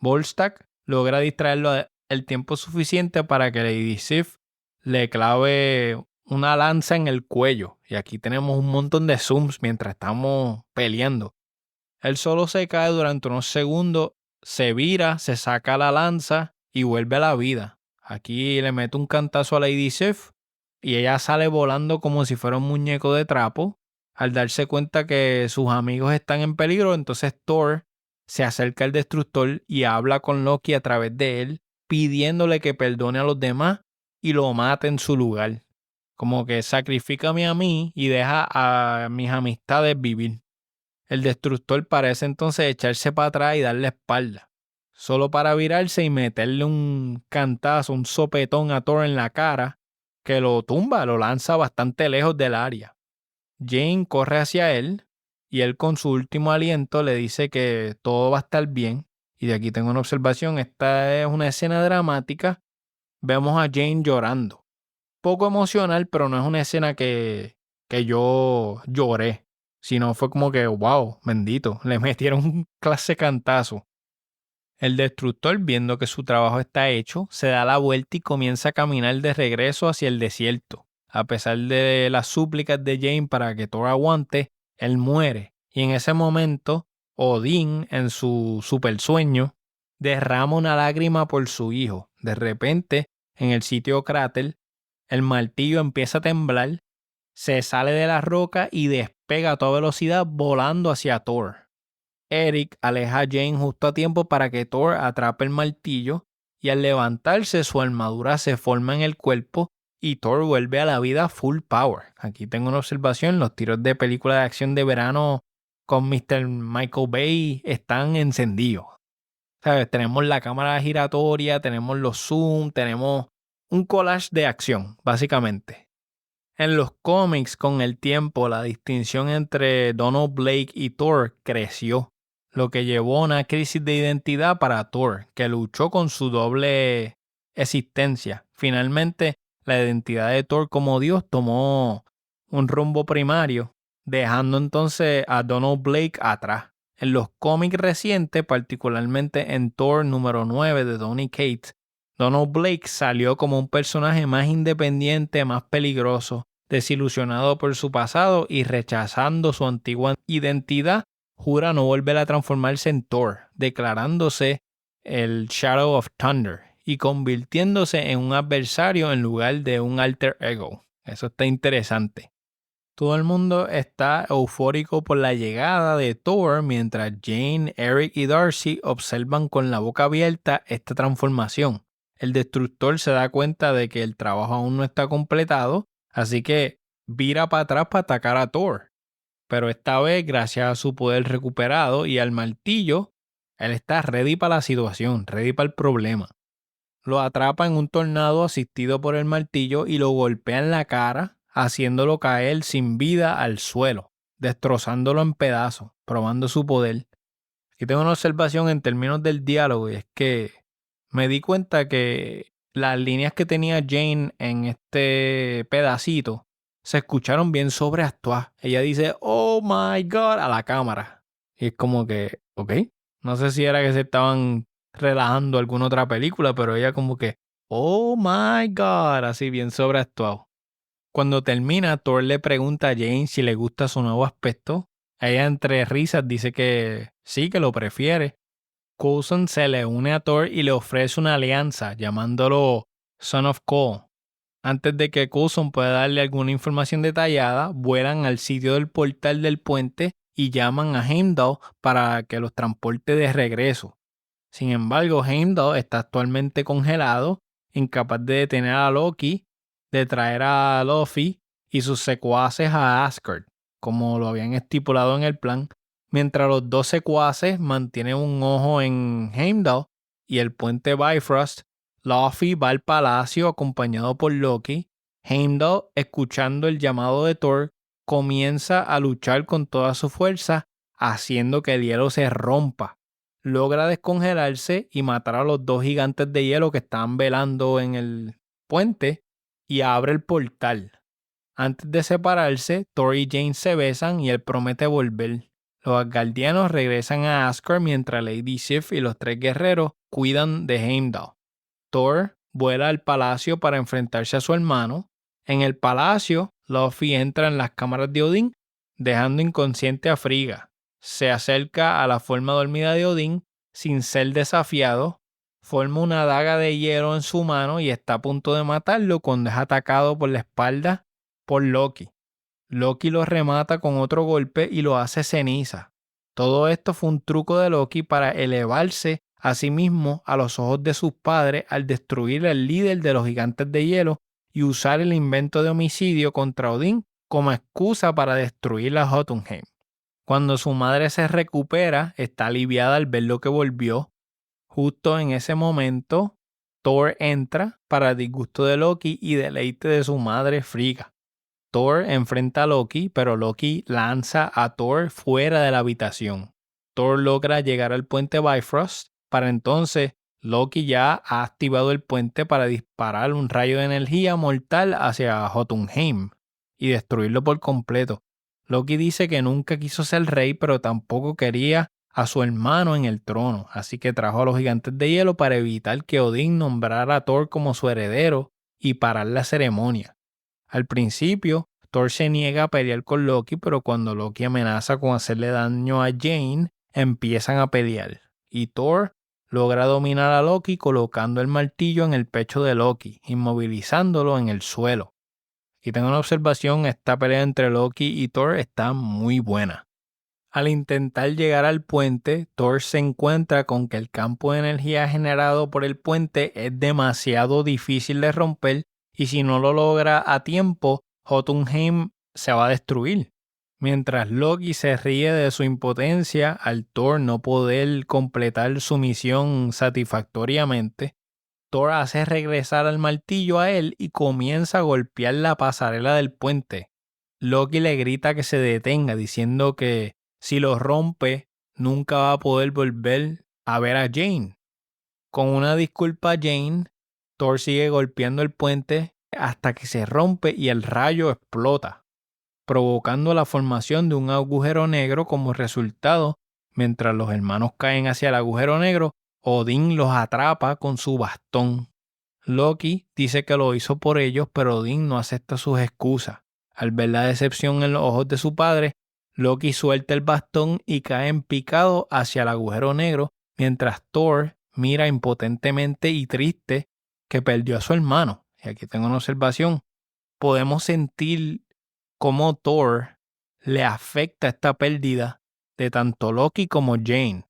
Volstagg logra distraerlo el tiempo suficiente para que Lady Sif le clave una lanza en el cuello. Y aquí tenemos un montón de zooms mientras estamos peleando. Él solo se cae durante unos segundos, se vira, se saca la lanza y vuelve a la vida. Aquí le mete un cantazo a Lady Sif y ella sale volando como si fuera un muñeco de trapo. Al darse cuenta que sus amigos están en peligro, entonces Thor se acerca al destructor y habla con Loki a través de él, pidiéndole que perdone a los demás y lo mate en su lugar. Como que sacrifícame a mí y deja a mis amistades vivir. El destructor parece entonces echarse para atrás y darle espalda, solo para virarse y meterle un cantazo, un sopetón a Thor en la cara, que lo tumba, lo lanza bastante lejos del área. Jane corre hacia él y él con su último aliento le dice que todo va a estar bien. Y de aquí tengo una observación, esta es una escena dramática. Vemos a Jane llorando. Poco emocional, pero no es una escena que yo lloré, sino fue como que, wow, bendito, le metieron un clase cantazo. El destructor, viendo que su trabajo está hecho, se da la vuelta y comienza a caminar de regreso hacia el desierto. A pesar de las súplicas de Jane para que Thor aguante, él muere. Y en ese momento, Odín, en su super sueño, derrama una lágrima por su hijo. De repente, en el sitio cráter, el martillo empieza a temblar, se sale de la roca y despega a toda velocidad volando hacia Thor. Eric aleja a Jane justo a tiempo para que Thor atrape el martillo y al levantarse su armadura se forma en el cuerpo y Thor vuelve a la vida full power. Aquí tengo una observación, los tiros de película de acción de verano con Mr. Michael Bay están encendidos. ¿Sabes? Tenemos la cámara giratoria, tenemos los zoom, tenemos un collage de acción, básicamente. En los cómics, con el tiempo, la distinción entre Donald Blake y Thor creció, lo que llevó a una crisis de identidad para Thor, que luchó con su doble existencia. Finalmente, la identidad de Thor como Dios tomó un rumbo primario, dejando entonces a Donald Blake atrás. En los cómics recientes, particularmente en Thor número 9 de Donny Cates, Donald Blake salió como un personaje más independiente, más peligroso, desilusionado por su pasado y rechazando su antigua identidad, jura no volver a transformarse en Thor, declarándose el Shadow of Thunder y convirtiéndose en un adversario en lugar de un alter ego. Eso está interesante. Todo el mundo está eufórico por la llegada de Thor mientras Jane, Eric y Darcy observan con la boca abierta esta transformación. El destructor se da cuenta de que el trabajo aún no está completado, así que vira para atrás para atacar a Thor. Pero esta vez, gracias a su poder recuperado y al martillo, él está ready para la situación, ready para el problema. Lo atrapa en un tornado asistido por el martillo y lo golpea en la cara, haciéndolo caer sin vida al suelo, destrozándolo en pedazos, probando su poder. Aquí tengo una observación en términos del diálogo y es que me di cuenta que las líneas que tenía Jane en este pedacito se escucharon bien sobreactuadas. Ella dice, "Oh my God", a la cámara. Y es como que, ok, no sé si era que se estaban relajando alguna otra película, pero ella como que, "Oh my God", así bien sobreactuado. Cuando termina, Thor le pregunta a Jane si le gusta su nuevo aspecto. Ella entre risas dice que sí, que lo prefiere. Coulson se le une a Thor y le ofrece una alianza, llamándolo Son of Cole. Antes de que Coulson pueda darle alguna información detallada, vuelan al sitio del portal del puente y llaman a Heimdall para que los transporte de regreso. Sin embargo, Heimdall está actualmente congelado, incapaz de detener a Loki, de traer a Luffy y sus secuaces a Asgard, como lo habían estipulado en el plan, mientras los dos secuaces mantienen un ojo en Heimdall y el puente Bifrost. Luffy va al palacio acompañado por Loki. Heimdall, escuchando el llamado de Thor, comienza a luchar con toda su fuerza, haciendo que el hielo se rompa. Logra descongelarse y matar a los dos gigantes de hielo que estaban velando en el puente y abre el portal. Antes de separarse, Thor y Jane se besan y él promete volver. Los asgardianos regresan a Asgard mientras Lady Sif y los tres guerreros cuidan de Heimdall. Thor vuela al palacio para enfrentarse a su hermano. En el palacio, Luffy entra en las cámaras de Odín, dejando inconsciente a Frigga. Se acerca a la forma dormida de Odín sin ser desafiado, forma una daga de hielo en su mano y está a punto de matarlo cuando es atacado por la espalda por Loki. Loki lo remata con otro golpe y lo hace ceniza. Todo esto fue un truco de Loki para elevarse a sí mismo a los ojos de sus padres al destruir al líder de los gigantes de hielo y usar el invento de homicidio contra Odín como excusa para destruir a Jotunheim. Cuando su madre se recupera, está aliviada al ver lo que volvió. Justo en ese momento, Thor entra para disgusto de Loki y deleite de su madre Frigga. Thor enfrenta a Loki, pero Loki lanza a Thor fuera de la habitación. Thor logra llegar al puente Bifrost. Para entonces, Loki ya ha activado el puente para disparar un rayo de energía mortal hacia Jotunheim y destruirlo por completo. Loki dice que nunca quiso ser rey, pero tampoco quería a su hermano en el trono, así que trajo a los gigantes de hielo para evitar que Odín nombrara a Thor como su heredero y parar la ceremonia. Al principio, Thor se niega a pelear con Loki, pero cuando Loki amenaza con hacerle daño a Jane, empiezan a pelear. Y Thor logra dominar a Loki colocando el martillo en el pecho de Loki, inmovilizándolo en el suelo. Y tengo una observación, esta pelea entre Loki y Thor está muy buena. Al intentar llegar al puente, Thor se encuentra con que el campo de energía generado por el puente es demasiado difícil de romper y si no lo logra a tiempo, Jotunheim se va a destruir. Mientras Loki se ríe de su impotencia al Thor no poder completar su misión satisfactoriamente, Thor hace regresar al martillo a él y comienza a golpear la pasarela del puente. Loki le grita que se detenga, diciendo que si lo rompe, nunca va a poder volver a ver a Jane. Con una disculpa a Jane, Thor sigue golpeando el puente hasta que se rompe y el rayo explota, provocando la formación de un agujero negro como resultado. Mientras los hermanos caen hacia el agujero negro, Odín los atrapa con su bastón. Loki dice que lo hizo por ellos, pero Odín no acepta sus excusas. Al ver la decepción en los ojos de su padre, Loki suelta el bastón y cae en picado hacia el agujero negro, mientras Thor mira impotentemente y triste que perdió a su hermano. Y aquí tengo una observación. Podemos sentir cómo Thor le afecta esta pérdida de tanto Loki como Jane.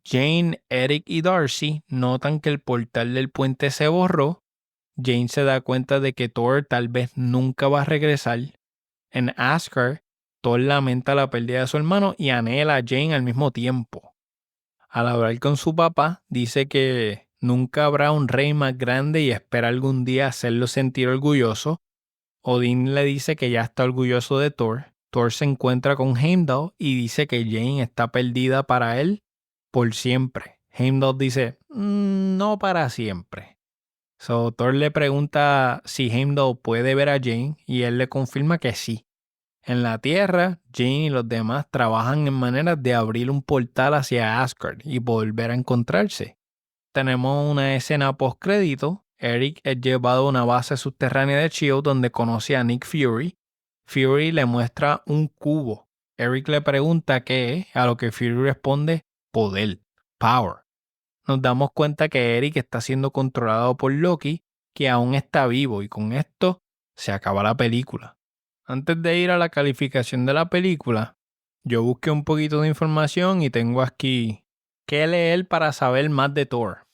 Jane, Eric y Darcy notan que el portal del puente se borró. Jane se da cuenta de que Thor tal vez nunca va a regresar. En Asgard, Thor lamenta la pérdida de su hermano y anhela a Jane al mismo tiempo. Al hablar con su papá, dice que nunca habrá un rey más grande y espera algún día hacerlo sentir orgulloso. Odín le dice que ya está orgulloso de Thor. Thor se encuentra con Heimdall y dice que Jane está perdida para él por siempre. Heimdall dice, no para siempre. So, Thor le pregunta si Heimdall puede ver a Jane y él le confirma que sí. En la Tierra, Jane y los demás trabajan en maneras de abrir un portal hacia Asgard y volver a encontrarse. Tenemos una escena post-crédito. Eric es llevado a una base subterránea de S.H.I.E.L.D. donde conoce a Nick Fury. Fury le muestra un cubo. Eric le pregunta qué es, a lo que Fury responde poder, power. Nos damos cuenta que Eric está siendo controlado por Loki, que aún está vivo, y con esto se acaba la película. Antes de ir a la calificación de la película, yo busqué un poquito de información y tengo aquí qué leer para saber más de Thor.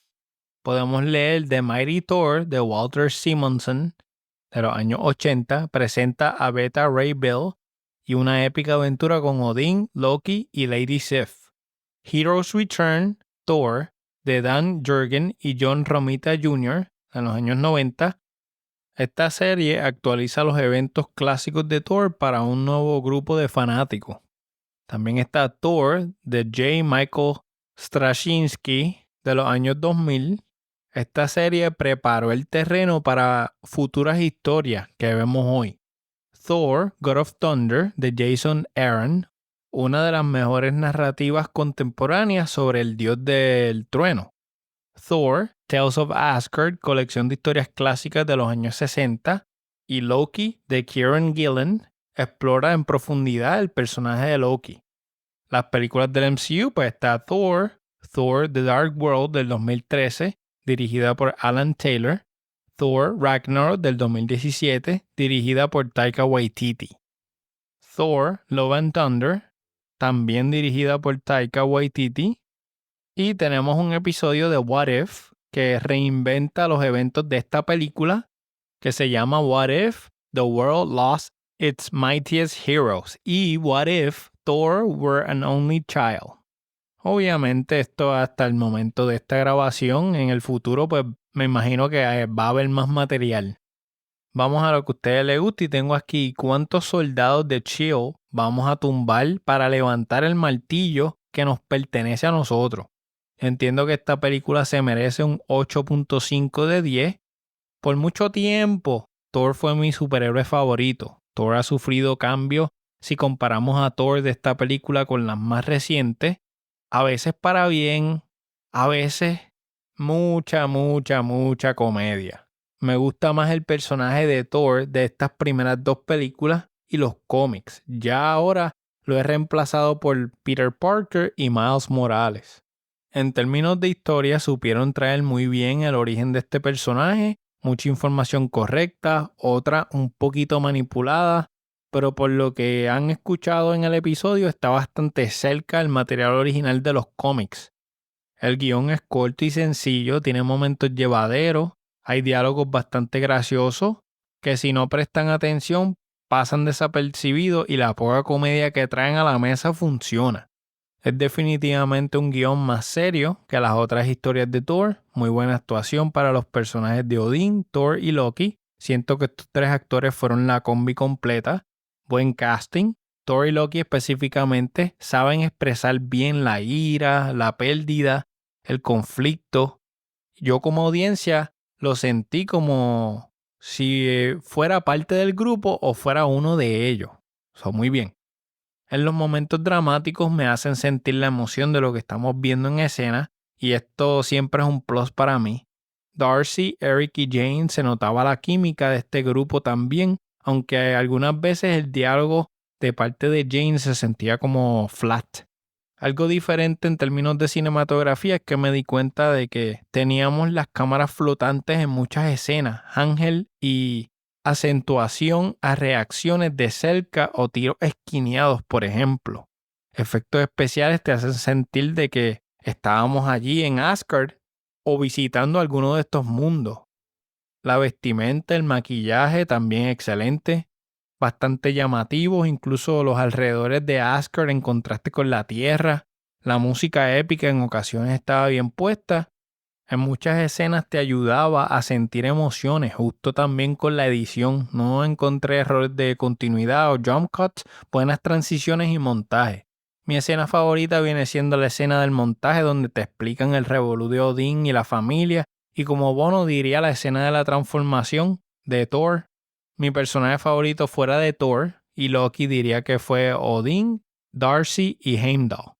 Podemos leer The Mighty Thor de Walter Simonson de los años 80, presenta a Beta Ray Bill y una épica aventura con Odín, Loki y Lady Sif. Heroes Return, Thor, de Dan Jurgen y John Romita Jr. en los años 90. Esta serie actualiza los eventos clásicos de Thor para un nuevo grupo de fanáticos. También está Thor de J. Michael Straczynski de los años 2000. Esta serie preparó el terreno para futuras historias que vemos hoy. Thor, God of Thunder de Jason Aaron, una de las mejores narrativas contemporáneas sobre el dios del trueno. Thor, Tales of Asgard, colección de historias clásicas de los años 60, y Loki de Kieran Gillen explora en profundidad el personaje de Loki. Las películas del MCU, pues está Thor, The Dark World del 2013, dirigida por Alan Taylor, Thor Ragnarok del 2017, dirigida por Taika Waititi. Thor Love and Thunder, también dirigida por Taika Waititi. Y tenemos un episodio de What If que reinventa los eventos de esta película, que se llama What If the World Lost Its Mightiest Heroes y What If Thor Were an Only Child. Obviamente esto hasta el momento de esta grabación, en el futuro pues me imagino que va a haber más material. Vamos a lo que a ustedes les gusta y tengo aquí cuántos soldados de S.H.I.E.L.D. vamos a tumbar para levantar el martillo que nos pertenece a nosotros. Entiendo que esta película se merece un 8.5 de 10. Por mucho tiempo, Thor fue mi superhéroe favorito. Thor ha sufrido cambios si comparamos a Thor de esta película con las más recientes. A veces para bien, a veces mucha comedia. Me gusta más el personaje de Thor de estas primeras dos películas y los cómics. Ya ahora lo he reemplazado por Peter Parker y Miles Morales. En términos de historia, supieron traer muy bien el origen de este personaje, mucha información correcta, otra un poquito manipulada, pero por lo que han escuchado en el episodio está bastante cerca del material original de los cómics. El guión es corto y sencillo, tiene momentos llevaderos, hay diálogos bastante graciosos que si no prestan atención pasan desapercibidos y la poca comedia que traen a la mesa funciona. Es definitivamente un guión más serio que las otras historias de Thor. Muy buena actuación para los personajes de Odín, Thor y Loki. Siento que estos tres actores fueron la combi completa. Buen casting. Thor y Loki específicamente saben expresar bien la ira, la pérdida, el conflicto. Yo como audiencia lo sentí como si fuera parte del grupo o fuera uno de ellos. Muy bien. En los momentos dramáticos me hacen sentir la emoción de lo que estamos viendo en escena y esto siempre es un plus para mí. Darcy, Eric y Jane se notaba la química de este grupo también, aunque algunas veces el diálogo de parte de Jane se sentía como flat. Algo diferente en términos de cinematografía es que me di cuenta de que teníamos las cámaras flotantes en muchas escenas, ángel y acentuación a reacciones de cerca o tiros esquineados, por ejemplo. Efectos especiales te hacen sentir de que estábamos allí en Asgard o visitando alguno de estos mundos. La vestimenta, el maquillaje también excelente, bastante llamativos, incluso los alrededores de Asgard en contraste con la Tierra. La música épica en ocasiones estaba bien puesta. En muchas escenas te ayudaba a sentir emociones, justo también con la edición. No encontré errores de continuidad o jump cuts, buenas transiciones y montaje. Mi escena favorita viene siendo la escena del montaje donde te explican el revolú de Odín y la familia, y como bono diría la escena de la transformación de Thor. Mi personaje favorito fuera de Thor y Loki diría que fue Odín, Darcy y Heimdall.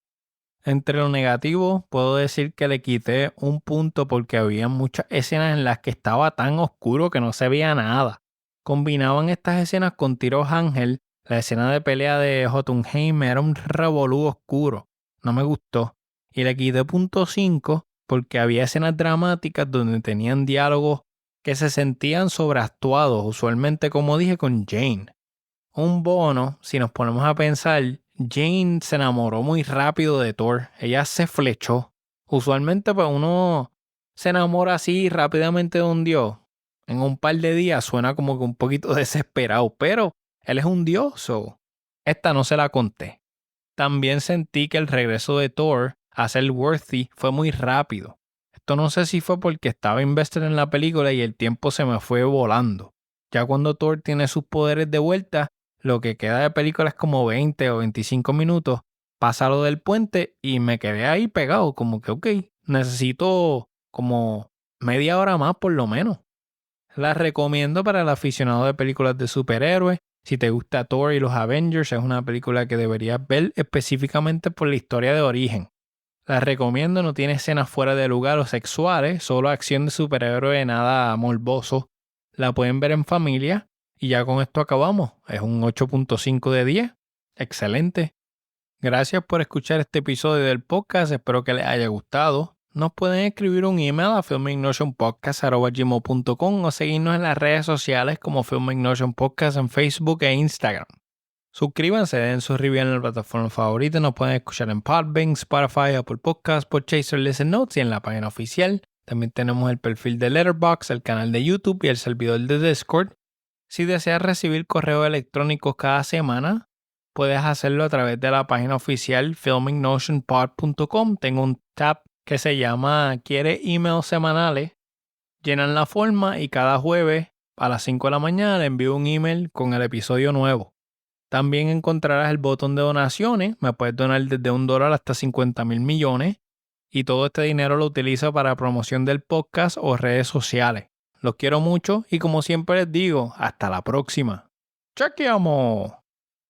Entre lo negativo, puedo decir que le quité un punto porque había muchas escenas en las que estaba tan oscuro que no se veía nada. Combinaban estas escenas con tiros ángel. La escena de pelea de Jotunheim era un revolú oscuro. No me gustó. Y le quité punto 5 porque había escenas dramáticas donde tenían diálogos que se sentían sobreactuados, usualmente como dije con Jane. Un bono, si nos ponemos a pensar, Jane se enamoró muy rápido de Thor. Ella se flechó. Usualmente pues uno se enamora así rápidamente de un dios. En un par de días suena como que un poquito desesperado, pero él es un dios, so esta no se la conté. También sentí que el regreso de Thor a ser worthy fue muy rápido. Esto no sé si fue porque estaba invested en la película y el tiempo se me fue volando. Ya cuando Thor tiene sus poderes de vuelta, lo que queda de película es como 20 o 25 minutos. Pasa lo del puente y me quedé ahí pegado, como que ok, necesito como media hora más por lo menos. La recomiendo para el aficionado de películas de superhéroes. Si te gusta Thor y los Avengers, es una película que deberías ver específicamente por la historia de origen. La recomiendo, no tiene escenas fuera de lugar o sexuales, solo acción de superhéroe, nada morboso. La pueden ver en familia y ya con esto acabamos. Es un 8.5 de 10. Excelente. Gracias por escuchar este episodio del podcast, espero que les haya gustado. Nos pueden escribir un email a filmignotionpodcast@gmail.com o seguirnos en las redes sociales como Film Ignition Podcast en Facebook e Instagram. Suscríbanse, den su review en la plataforma favorita. Nos pueden escuchar en Podbean, Spotify, Apple Podcasts, Podchaser, Listen Notes y en la página oficial. También tenemos el perfil de Letterboxd, el canal de YouTube y el servidor de Discord. Si deseas recibir correos electrónicos cada semana, puedes hacerlo a través de la página oficial filmignotionpod.com. Tengo un tab que se llama ¿Quiere emails semanales? Llenan la forma y cada jueves a las 5 de la mañana le envío un email con el episodio nuevo. También encontrarás el botón de donaciones. Me puedes donar desde $1 hasta 50,000 millones. Y todo este dinero lo utilizo para promoción del podcast o redes sociales. Los quiero mucho y como siempre les digo, hasta la próxima. ¡Chequeamos!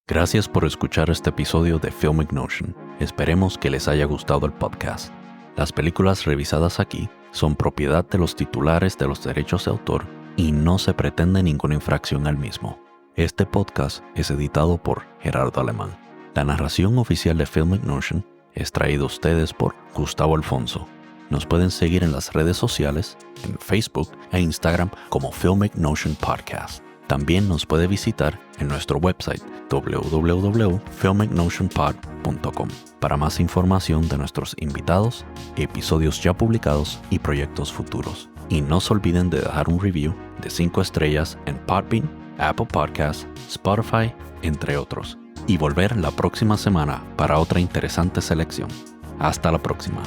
Gracias por escuchar este episodio de Film Ignition. Esperemos que les haya gustado el podcast. Las películas revisadas aquí son propiedad de los titulares de los derechos de autor y no se pretende ninguna infracción al mismo. Este podcast es editado por Gerardo Alemán. La narración oficial de Film Ignition es traída a ustedes por Gustavo Alfonso. Nos pueden seguir en las redes sociales, en Facebook e Instagram como Film Ignition Podcast. También nos puede visitar en nuestro website www.filmignotionpod.com para más información de nuestros invitados, episodios ya publicados y proyectos futuros. Y no se olviden de dejar un review de 5 estrellas en Podbean, Apple Podcasts, Spotify, entre otros. Y volver la próxima semana para otra interesante selección. Hasta la próxima.